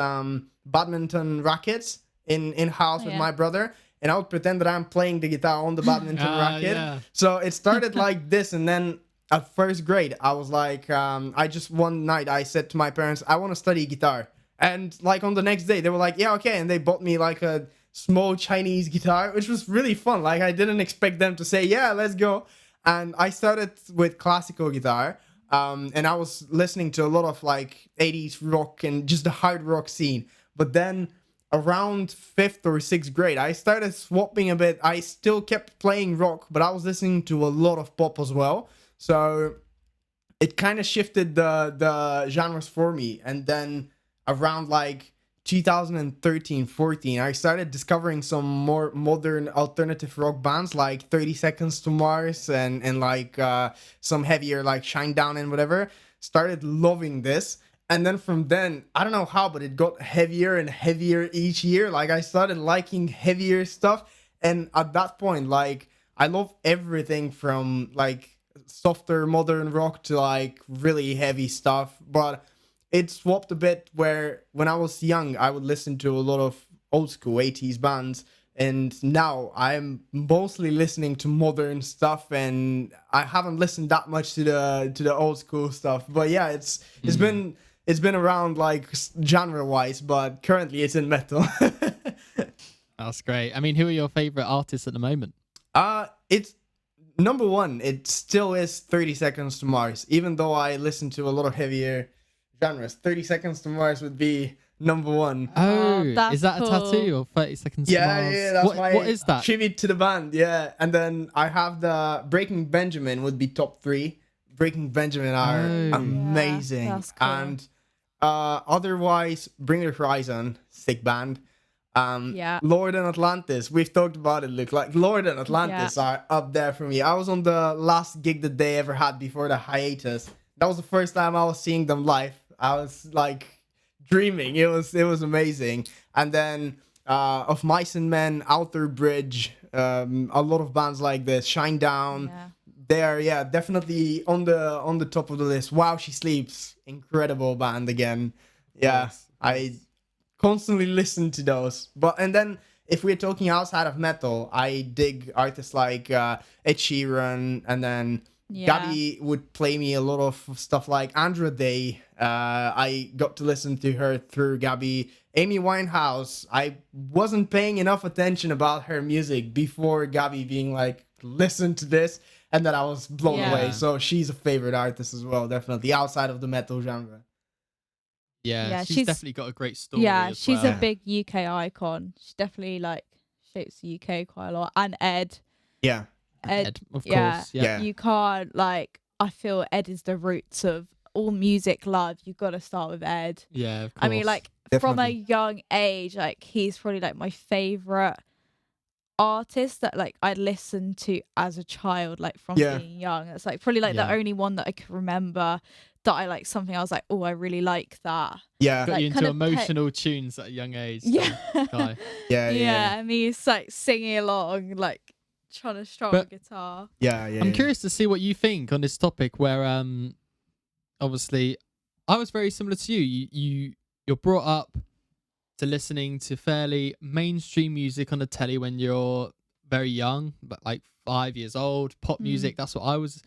badminton rackets in house Oh, with yeah. my brother, and I would pretend that I'm playing the guitar on the badminton racket. Yeah. So it started like this, and then at first grade, I was like, I just one night I said to my parents, I want to study guitar. And like on the next day, they were like, yeah, okay. And they bought me like a small Chinese guitar, which was really fun. Like I didn't expect them to say, yeah, let's go. And I started with classical guitar. And I was listening to a lot of like 80s rock and just the hard rock scene. But then around 5th or 6th grade, I started swapping a bit. I still kept playing rock, but I was listening to a lot of pop as well. So it kind of shifted the genres for me. And then around like 2013-14, I started discovering some more modern alternative rock bands like 30 Seconds to Mars and like some heavier like Shinedown and whatever. Started loving this. And then from then, I don't know how, but it got heavier and heavier each year. Like I started liking heavier stuff. And at that point, like I love everything from like softer modern rock to like really heavy stuff. But it swapped a bit where when I was young, I would listen to a lot of old school 80s bands. And now I'm mostly listening to modern stuff, and I haven't listened that much to the old school stuff. But yeah, it's been around like genre wise, but currently it's in metal. That's great. I mean, who are your favorite artists at the moment? It's number one. It still is 30 Seconds to Mars, even though I listen to a lot of heavier genres. 30 Seconds to Mars would be number one. Oh, that's is that a cool. tattoo or 30 Seconds to Yeah, Mars? yeah, that's what is that? tribute to the band. Yeah, and then I have the Breaking Benjamin would be top 3. Breaking Benjamin are Oh. amazing, Yeah, that's cool. and Otherwise, Bring the Horizon, sick band. Yeah. Lord and Atlantis, we've talked about it, Luke. Like, Lord and Atlantis are up there for me. I was on the last gig that they ever had before the hiatus. That was the first time I was seeing them live. I was like dreaming. It was amazing. And then Of Mice and Men, Outer Bridge, a lot of bands like this, Shine Down. Yeah. They're definitely on the top of the list. Wow, She Sleeps, incredible band again. Yeah, Nice. I constantly listen to those. And then if we're talking outside of metal, I dig artists like Ed Sheeran, and then Gabby would play me a lot of stuff like Andra Day. I got to listen to her through Gabby. Amy Winehouse, I wasn't paying enough attention about her music before Gabby being like, listen to this, and then I was blown away. So she's a favorite artist as well, definitely, outside of the metal genre. Yeah, she's definitely got a great story. Yeah, as she's well. a big UK icon. She definitely like shapes the UK quite a lot. And Ed. Yeah. Ed, of yeah, course. Yeah. You can't like. I feel Ed is the roots of all music love. You've got to start with Ed. Yeah, of course. I mean, like from a young age, like he's probably like my favorite artist that like I listened to as a child, like from being young. It's like probably like the only one that I can remember that I like something I was like, oh, I really like that. Yeah. Got like, you into emotional tunes at a young age. Yeah. Guy. Yeah, and he's like singing along, like trying to strum a guitar. I'm curious to see what you think on this topic where obviously I was very similar to you. You're brought up to listening to fairly mainstream music on the telly when you're very young, but like 5 years old. Pop music, that's what I was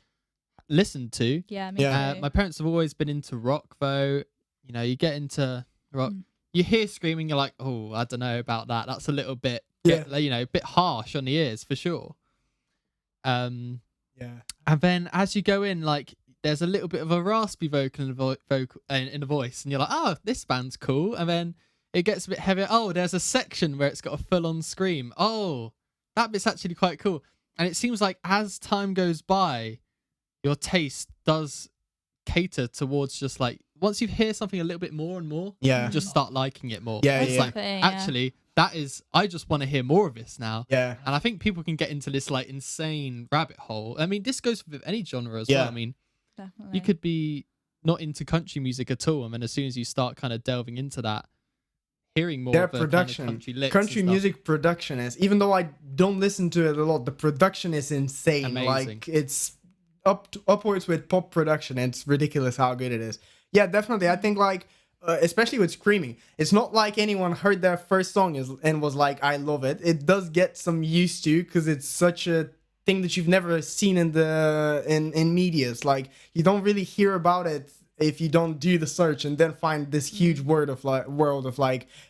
listened to. Yeah, me too. My parents have always been into rock though. You know, you get into rock, you hear screaming, you're like, oh, I don't know about that. That's a little bit, a bit harsh on the ears for sure. And then as you go in, like there's a little bit of a raspy vocal in the voice, and you're like, oh, this band's cool. And then it gets a bit heavier. Oh, there's a section where it's got a full-on scream. Oh, that bit's actually quite cool. And it seems like as time goes by, your taste does cater towards just like once you hear something a little bit more and more, you just start liking it more. It's like actually that is I just want to hear more of this now. And I think people can get into this like insane rabbit hole. I mean, this goes with any genre as well. I mean, you could be not into country music at all, and then as soon as you start kind of delving into that, hearing more of the production, kind of country licks country and music production is, even though I don't listen to it a lot, the production is insane. Amazing. Like it's upwards with pop production. It's ridiculous how good it is. Yeah, definitely. I think like especially with screaming, it's not like anyone heard their first song and was like, I love it. It does get some used to because it's such a thing that you've never seen in medias. Like you don't really hear about it if you don't do the search and then find this huge world of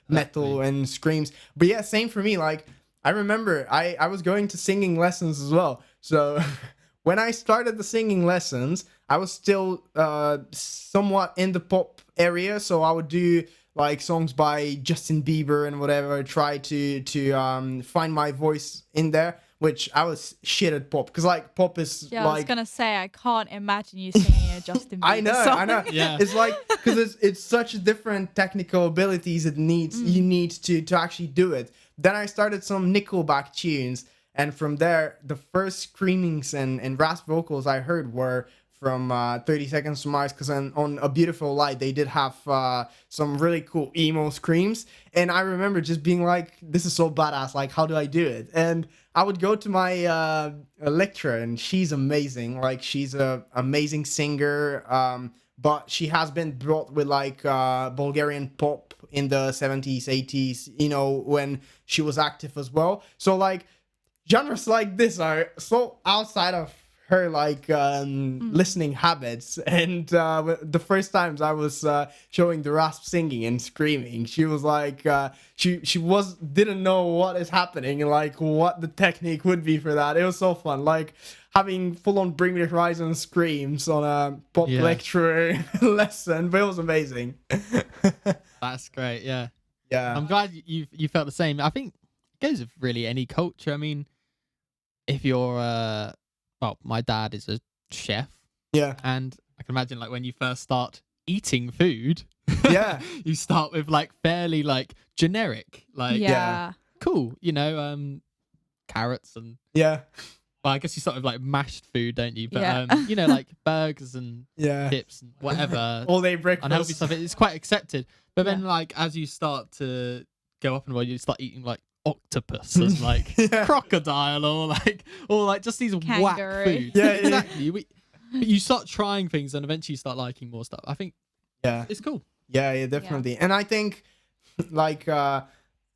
metal and screams. But yeah, same for me. Like I remember I was going to singing lessons as well. So when I started the singing lessons, I was still somewhat in the pop area. So I would do like songs by Justin Bieber and whatever, try to find my voice in there, which I was shit at pop. Because like pop is I like... was going to say, I can't imagine you singing a Justin Bieber song. I know. Yeah. It's like, because it's such different technical abilities you need to actually do it. Then I started some Nickelback tunes. And from there, the first screamings and rasp vocals I heard were from 30 Seconds to Mars, because on A Beautiful Light, they did have some really cool emo screams. And I remember just being like, this is so badass, like, how do I do it? And I would go to my lecturer, and she's amazing. Like, she's an amazing singer, but she has been brought with, like, Bulgarian pop in the 70s, 80s, you know, when she was active as well. So, like, genres like this are so outside of her like listening habits, and the first times I was showing the rasp singing and screaming, she was like she didn't know what is happening and like what the technique would be for that. It was so fun, like having full-on Bring Me the Horizon screams on a pop lecturer lesson, but it was amazing. That's great. Yeah I'm glad you felt the same. I think it goes with really any culture. I mean, if you're well, my dad is a chef. Yeah. And I can imagine like when you first start eating food, Yeah. You start with like fairly like generic, like Yeah. cool, carrots and Yeah. well, I guess you start with like mashed food, don't you? But Yeah. like burgers and Yeah. chips and whatever All day unhealthy breakfast. stuff. It's quite accepted. But then Yeah. like as you start to go up in the world, you start eating like octopus and like Yeah. crocodile or like just these whack Kangaroo. foods. Yeah, yeah. Exactly. But you start trying things and eventually you start liking more stuff. I think Yeah. it's cool. Yeah, definitely. And I think like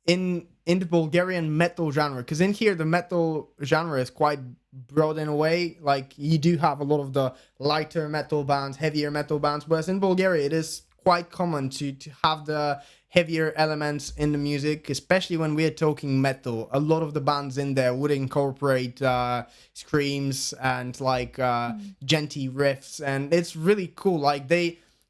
in the Bulgarian metal genre, because in here the metal genre is quite broad in a way. Like you do have a lot of the lighter metal bands, heavier metal bands, whereas in Bulgaria it is quite common to have the heavier elements in the music, especially when we're talking metal. A lot of the bands in there would incorporate screams and like genty riffs, and it's really cool. Like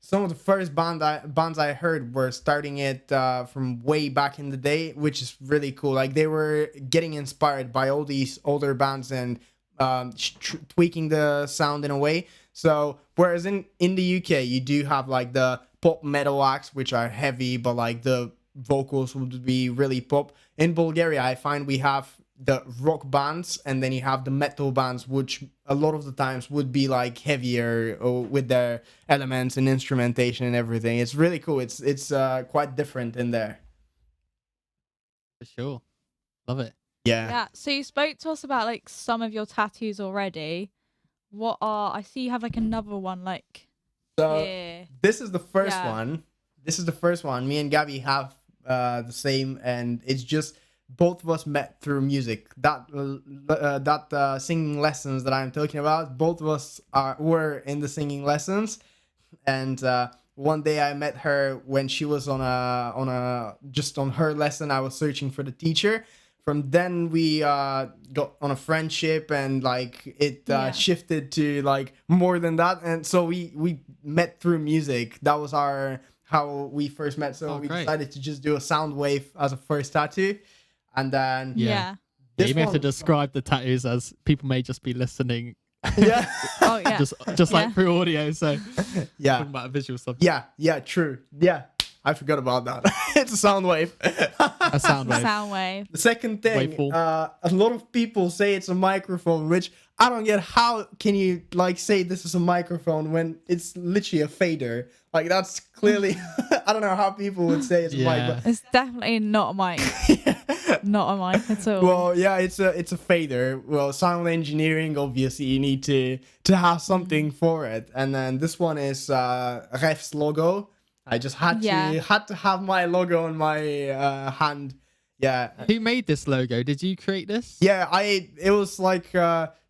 some of the first bands I heard were starting it from way back in the day, which is really cool. Like they were getting inspired by all these older bands and tweaking the sound in a way. So whereas in the UK you do have like the pop metal acts, which are heavy, but like the vocals would be really pop. In Bulgaria, I find we have the rock bands, and then you have the metal bands, which a lot of the times would be like heavier with their elements and instrumentation and everything. It's really cool. It's quite different in there. For sure. Love it. Yeah. Yeah. So you spoke to us about like some of your tattoos already. I see you have like another one like So here. this is the first Yeah. one. This is the first one. Me and Gabby have the same, and it's just both of us met through music. That singing lessons that I'm talking about, both of us were in the singing lessons, and one day I met her when she was on her lesson. I was searching for the teacher. From then we got on a friendship, and like it shifted to like more than that, and so we met through music. That was how we first met. So we great. decided to just do a sound wave as a first tattoo, and then Yeah. Yeah, you may have to one- describe the tattoos as people may just be listening yeah, Oh yeah. just like Yeah. through audio, so yeah, talking about visual stuff. yeah, true, yeah. I forgot about that. It's a sound wave. A sound wave. Sound wave. The second thing, Waveform. a lot of people say it's a microphone, which I don't get. How can you like say this is a microphone when it's literally a fader? Like that's clearly, I don't know how people would say it's a Yeah. mic. It's definitely not a mic. But Not a mic at all. well, yeah, it's a fader. Well, sound engineering, obviously, you need to have something for it. And then this one is Rêve's logo. I just had to have my logo on my hand. Yeah. Who made this logo? Did you create this? Yeah, it was like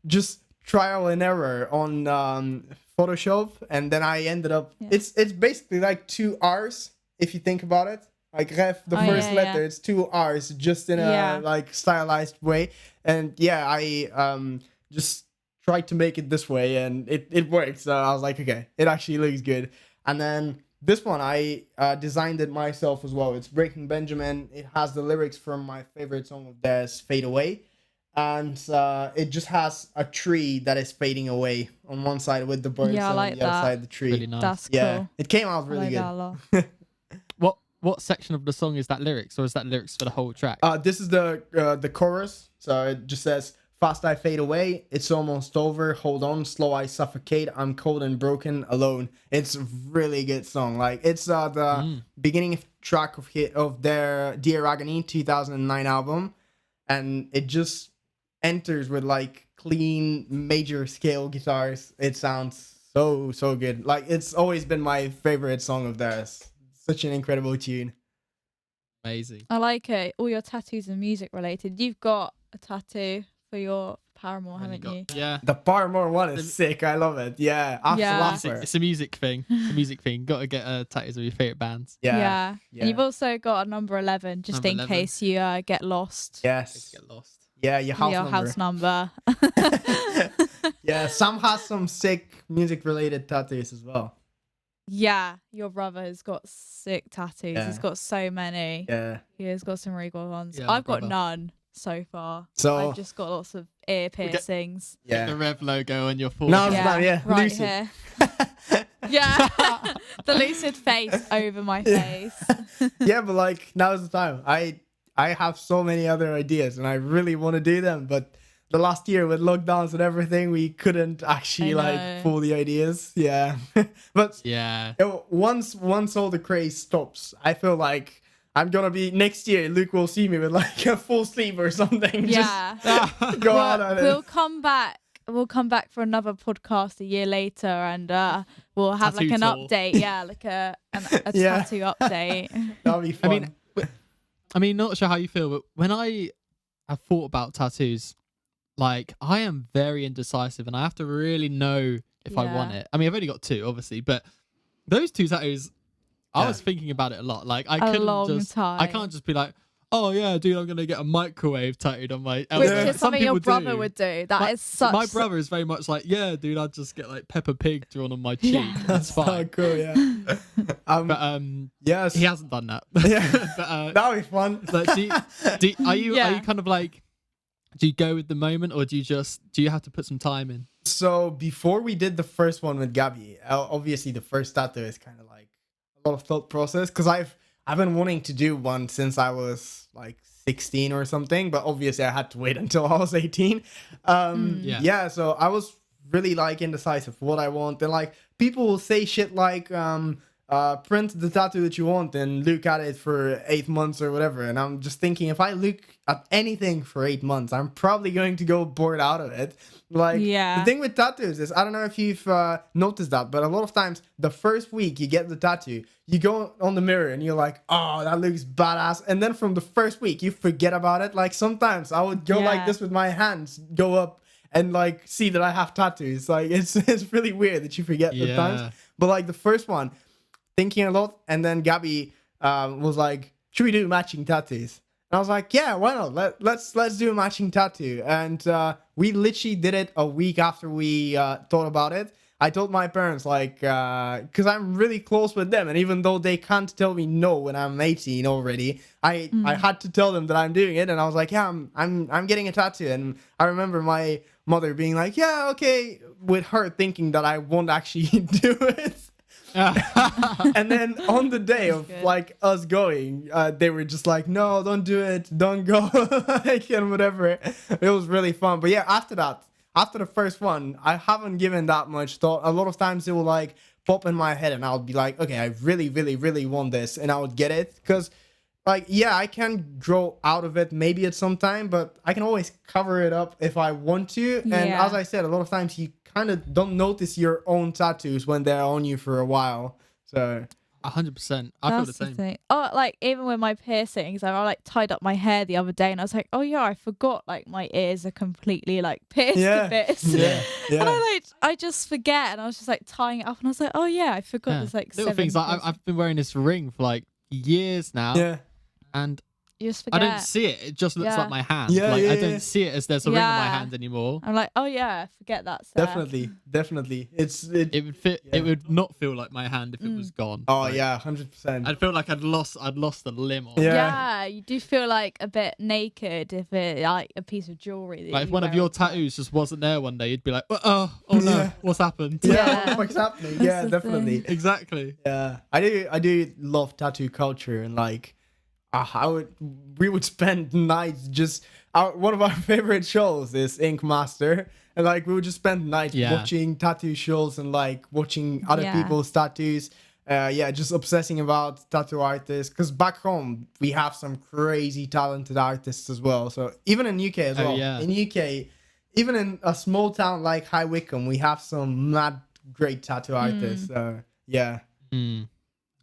just trial and error on Photoshop, and then I ended up. Yeah. It's basically like two R's if you think about it. Like Rêve, the first yeah, letter, yeah. it's two R's, just in a like stylized way. And yeah, I just tried to make it this way, and it worked. So I was like, okay, it actually looks good. And then this one, I designed it myself as well. It's Breaking Benjamin. It has the lyrics from my favorite song of theirs, Fade Away. And it just has a tree that is fading away on one side with the birds Yeah, I on like the other that. side of the tree. Really nice. That's Yeah, cool. it came out I really like that a good. lot. What section of the song is that lyrics, or is that lyrics for the whole track? This is the chorus. So it just says, "Fast I fade away. It's almost over. Hold on, slow I suffocate. I'm cold and broken, alone." It's a really good song. Like it's the beginning track of their Dear Agony 2009 album, and it just enters with like clean major scale guitars. It sounds so good. Like it's always been my favorite song of theirs. Such an incredible tune. Amazing. I like it. All your tattoos are music related. You've got a tattoo for your Paramore, And haven't you? Yeah. The Paramore one is sick. I love it. Yeah, After Yeah. Laughter. It's a music thing. It's a music thing. Got to get tattoos of your favorite bands. Yeah. And you've also got a number 11, just Number in 11. case you get lost. Yes. Get lost. Yeah, your house Your number. house number. Yeah, Sam has some sick music related tattoos as well. Yeah, your brother has got sick tattoos. Yeah. He's got so many. Yeah. He has got some really good ones. Yeah, my I've got brother. none so far. So I've just got lots of ear piercings. Get the yeah. Rev logo on your forehead. No, it's Yeah, not, yeah. right Lucid. here. Yeah. The Lucid face over my face. Yeah, but like now's the time. I have so many other ideas and I really want to do them, but the last year with lockdowns and everything, we couldn't actually like pull the ideas. Yeah. But Yeah. once all the craze stops, I feel like I'm gonna be next year. Luke will see me with like a full sleeve or something. Yeah. Just go out on it. We'll come back. We'll come back for another podcast a year later, and we'll have Tattoo like an tour. update. Yeah, like a Yeah. tattoo update. That'll be fun. I mean, not sure how you feel, but when I have thought about tattoos, like I am very indecisive, and I have to really know if I want Yeah. it. I mean, I've only got two, obviously, but those two tattoos, I Yeah. was thinking about it a lot. Like I A couldn't long just, I time. can't just be like, oh yeah, dude, I'm gonna get a microwave tattooed on my Which elbow. is Some something your people brother do. would do. That is such. My brother is very much like, yeah, dude, I'd just get like Peppa Pig drawn on my cheek. Yeah. That's so fine. cool. Yeah. But Yes. he hasn't done that. Yeah. But That'll be fun. like, are you Yeah. kind of like, do you go with the moment, or do you have to put some time in? So before we did the first one with Gabby, obviously the first tattoo is kind of like a lot of thought process because I've been wanting to do one since I was like 16 or something, but obviously I had to wait until I was 18. Yeah, so I was really like indecisive what I want, and like people will say shit like print the tattoo that you want and look at it for 8 months or whatever, and I'm just thinking if I look at anything for 8 months, I'm probably going to go bored out of it. Like the thing with tattoos is, I don't know if you've noticed that, but a lot of times the first week you get the tattoo, you go on the mirror and you're like, oh, that looks badass, and then from the first week you forget about it. Like sometimes I would go like this with my hands, go up and like see that I have tattoos. Like it's really weird that you forget at times. But like the first one, thinking a lot, and then Gabby was like, should we do matching tattoos? And I was like, yeah, why not? Let's do a matching tattoo. And we literally did it a week after we thought about it. I told my parents, like, because I'm really close with them, and even though they can't tell me no when I'm 18 already, I had to tell them that I'm doing it. And I was like, yeah, I'm getting a tattoo. And I remember my mother being like, yeah, okay, with her thinking that I won't actually do it. And then on the day of like us going, they were just like, no, don't do it, don't go, like, and whatever. It was really fun. But yeah, after that, after the first one, I haven't given that much thought. A lot of times it will like pop in my head and I'll be like, okay, I really, really, really want this, and I would get it. Because like, yeah, I can grow out of it maybe at some time, but I can always cover it up if I want to. And as I said, a lot of times you kind of don't notice your own tattoos when they're on you for a while. So 100%. I feel the same. Thing. Oh, like even with my piercings, I like tied up my hair the other day, and I was like, oh yeah, I forgot like my ears are completely like pierced a bit. And I just forget, and I was just like tying it up, and I was like, oh yeah, I forgot. There's like little 7 things. Like I've been wearing this ring for like years now, and you just forget. I don't see it. It just looks like my hand. I don't see it as there's a ring on my hand anymore. I'm like, oh yeah, forget that stuff. Definitely. It would fit. It would not feel like my hand if it was gone. Oh like, yeah, 100%. I'd feel like I'd lost a limb. Yeah, you do feel like a bit naked if it like a piece of jewelry. Like if one of your tattoos just wasn't there one day, you'd be like, oh no, what's happened? What the fuck's happening? Yeah, definitely. Exactly. Yeah, I do love tattoo culture, and like, we would spend nights just. One of our favorite shows is Ink Master, and like we would just spend nights watching tattoo shows and like watching other people's tattoos. Just obsessing about tattoo artists, because back home we have some crazy talented artists as well. So even in UK as well. In UK, even in a small town like High Wycombe, we have some mad great tattoo artists. I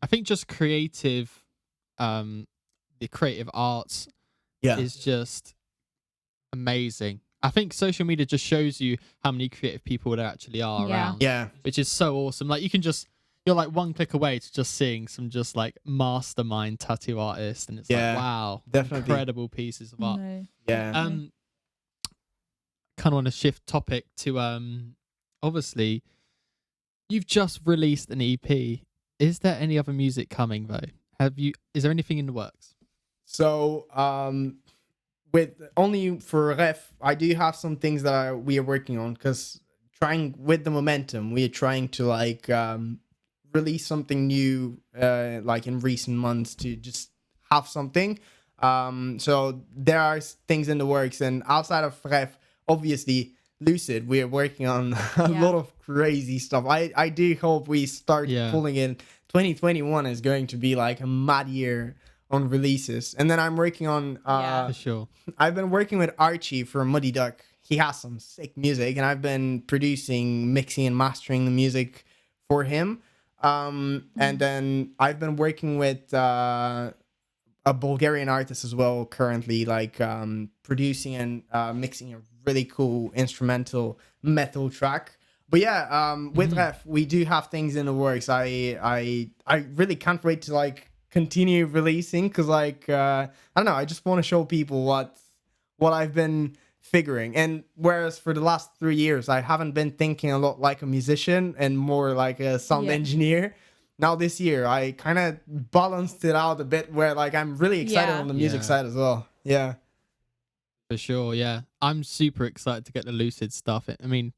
think just the creative arts is just amazing. I think social media just shows you how many creative people there actually are around. Which is so awesome. Like you're like one click away to just seeing some just like mastermind tattoo artists, and it's like, wow, definitely incredible pieces of art. Kind of want to shift topic to obviously you've just released an EP. Is there any other music coming though? Is there anything in the works? So with only for Rêve, I do have some things that we are working on, because trying with the momentum, we are trying to like release something new like in recent months to just have something. So there are things in the works, and outside of Rêve, obviously Lucid, we are working on a lot of crazy stuff. I do hope we start pulling in. 2021 is going to be like a mad year on releases. And then I'm working on For sure. I've been working with Archie from Muddy Duck. He has some sick music, and I've been producing, mixing, and mastering the music for him. And then I've been working with a Bulgarian artist as well currently, like producing and mixing a really cool instrumental metal track. But yeah, with Rêve, we do have things in the works. I really can't wait to like continue releasing, because like I don't know, I just want to show people what I've been figuring. And whereas for the last 3 years I haven't been thinking a lot like a musician and more like a sound engineer, now this year I kind of balanced it out a bit, where like I'm really excited on the music side as well. Yeah, for sure. Yeah, I'm super excited to get the Lucid stuff. I mean,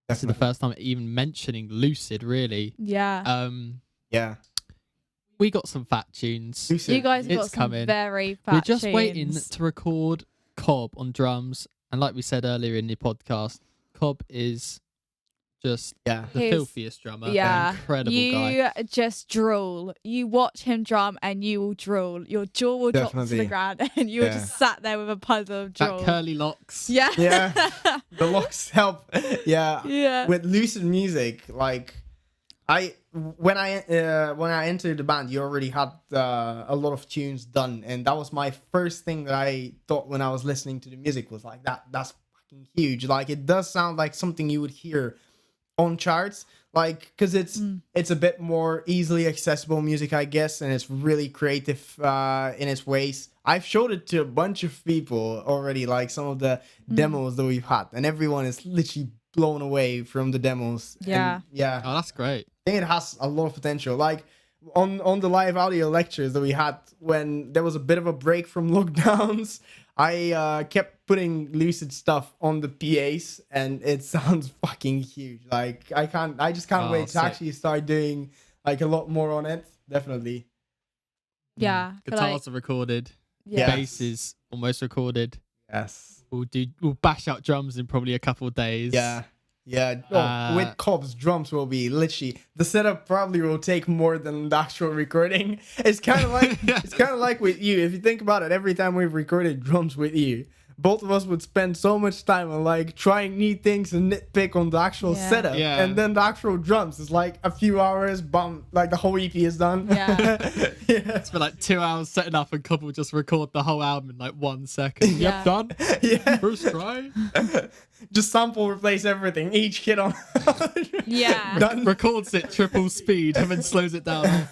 this is the first time even mentioning Lucid, really. Yeah. Yeah. We got some fat tunes. You guys got some coming. very fat We're just tunes. waiting to record Cobb on drums, and like we said earlier in the podcast, Cobb is just the filthiest drummer. Yeah, an incredible you guy. just drool. You watch him drum and you will drool. Your jaw will drop to the ground, and you're just sat there with a puddle of drool. That curly locks. Yeah. Yeah. The locks help. Yeah. Yeah. With Lucid music, like when I entered the band, you already had a lot of tunes done, and that was my first thing that I thought when I was listening to the music, was like that's fucking huge. Like it does sound like something you would hear on charts, like, because it's a bit more easily accessible music, I guess, and it's really creative in its ways. I've showed it to a bunch of people already, like some of the demos that we've had, and everyone is literally blown away from the demos. Yeah. And Oh, that's great. I think it has a lot of potential. Like on the live audio lectures that we had when there was a bit of a break from lockdowns, I kept putting Lucid stuff on the PAs, and it sounds fucking huge. Like I just can't wait to actually start doing like a lot more on it. Definitely. Yeah. Guitars are recorded. Yeah. Bass is almost recorded. Yes. We'll bash out drums in probably a couple of days. Yeah. Yeah. With Cobb's drums will be literally, the setup probably will take more than the actual recording. It's kind of like it's kind of like with you. If you think about it, every time we've recorded drums with you, both of us would spend so much time on like trying new things and nitpick on the actual setup. Yeah. And then the actual drums is like a few hours, like the whole EP is done. Yeah. It's been like 2 hours setting up, and Cobb will just record the whole album in like 1 second. Yeah. Yep, done. Yeah. First try. Just sample, replace everything. Each hit on. Yeah. Done. Records it triple speed and then slows it down.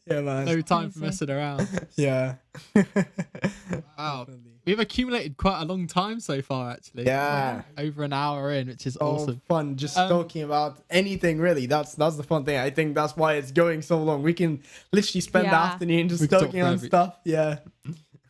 Yeah, man. No time for messing around. Yeah. Wow. We've accumulated quite a long time so far, actually. Yeah. Over an hour in, which is Oh, awesome. fun. Just talking about anything, really. That's the fun thing. I think that's why it's going so long. We can literally spend the afternoon just We can talk talking on for stuff. Yeah.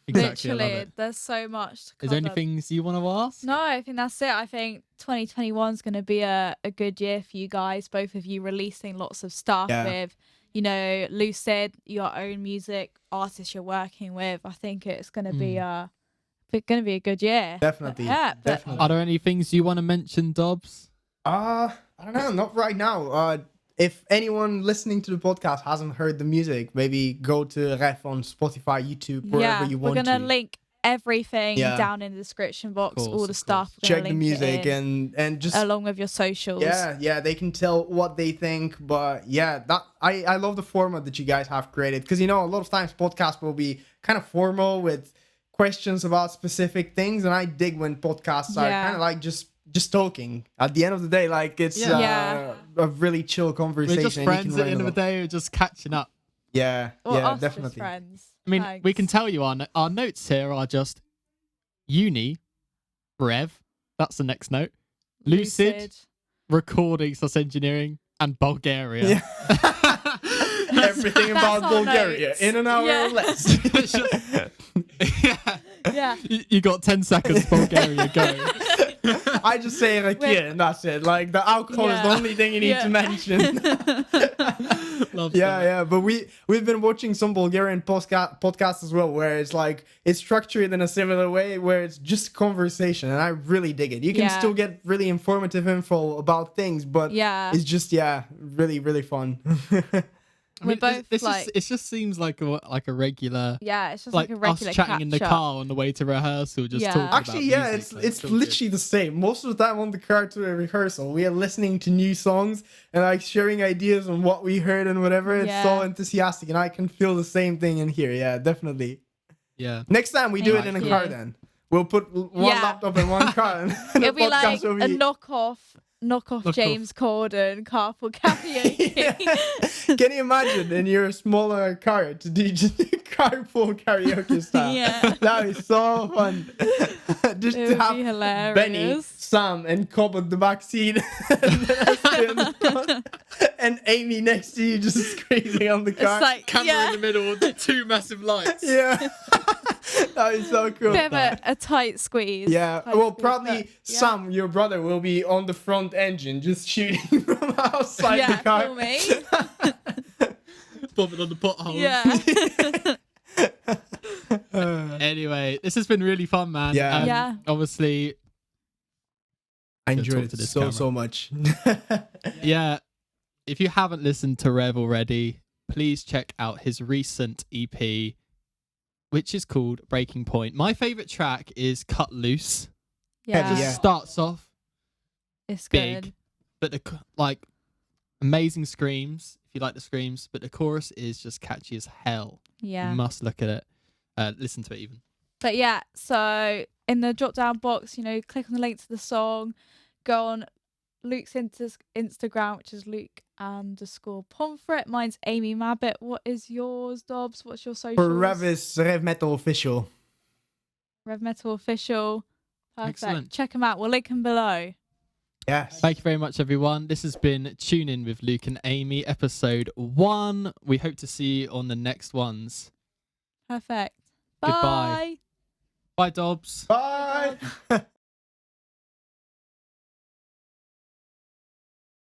Exactly. I love Literally, it. there's so much to Is there any cover. things you want to ask? No, I think that's it. I think 2021 is going to be a good year for you guys, both of you releasing lots of stuff with, Lucid, your own music, artists you're working with. I think it's going to be a good year. Definitely. Definitely. Are there any things you want to mention, Dobbs? I don't know. Not right now. If anyone listening to the podcast hasn't heard the music, maybe go to Rêve on Spotify, YouTube, wherever you want to. We're going to link everything down in the description box, all the stuff. Check the music and just along with your socials. Yeah, they can tell what they think. But yeah, that I love the format that you guys have created, because a lot of times podcasts will be kind of formal with questions about specific things, and I dig when podcasts are kind of like just talking. At the end of the day, like it's a really chill conversation. We're just friends at the end of the day. We're just catching up. Yeah, Us definitely. Just friends. I mean, Thanks. we can tell you our notes here are just uni, Rêve, that's the next note, Lucid. Recording / engineering, and Bulgaria. Yeah. Everything about our Bulgaria notes. in an hour or less. Yeah. Yeah. You got 10 seconds, Bulgaria, go. I just say rakia and that's it. Like the alcohol is the only thing you need to mention. Yeah. But we've been watching some Bulgarian podcasts as well, where it's like it's structured in a similar way, where it's just conversation, and I really dig it. You can still get really informative info about things, but it's just really really fun. I mean, it just seems like a regular. Yeah, it's just like a regular us chatting in the car on the way to rehearsal, just talking Actually, about music. it's literally the same. Most of the time on the car to a rehearsal, we are listening to new songs and like sharing ideas on what we heard and whatever. It's so enthusiastic, and I can feel the same thing in here. Yeah, definitely. Yeah. Next time we do it in a car, then we'll put one laptop in one car, and it'll be like a knockoff James Corden carpool karaoke. Can you imagine in your smaller car to do just carpool karaoke style? Yeah, that is so fun. Just to have Benny, Sam, and Cobb at the back seat, and Amy next to you, just squeezing on the car. It's like, camera in the middle with 2 massive lights. Yeah. That is so cool. Bit of a tight squeeze. Yeah. Well, probably Sam, your brother, will be on the front engine, just shooting from outside the car. Me. Bobbing on the pothole. Yeah. Anyway, this has been really fun, man. Yeah. Obviously, I enjoyed it so much. Yeah. If you haven't listened to Rêve already, please check out his recent EP, which is called Breaking Point. My favorite track is Cut Loose. Yeah. It just starts off It's big, good. but like amazing screams, if you like the screams, but the chorus is just catchy as hell. Yeah. You must look at it. Listen to it even. But yeah, so in the drop down box, click on the link to the song, go on Luke's Instagram, which is Luke_Pomfret. Mine's Amy Mabbit. What is yours, Dobbs? What's your social? For Rêve is Rêve Metal Official. Rêve Metal Official. Perfect. Excellent. Check them out. We'll link them below. Yes. Thank you very much, everyone. This has been Tune In with Luke and Amy, episode 1. We hope to see you on the next ones. Perfect. Goodbye. Bye. Bye, Dobbs. Bye.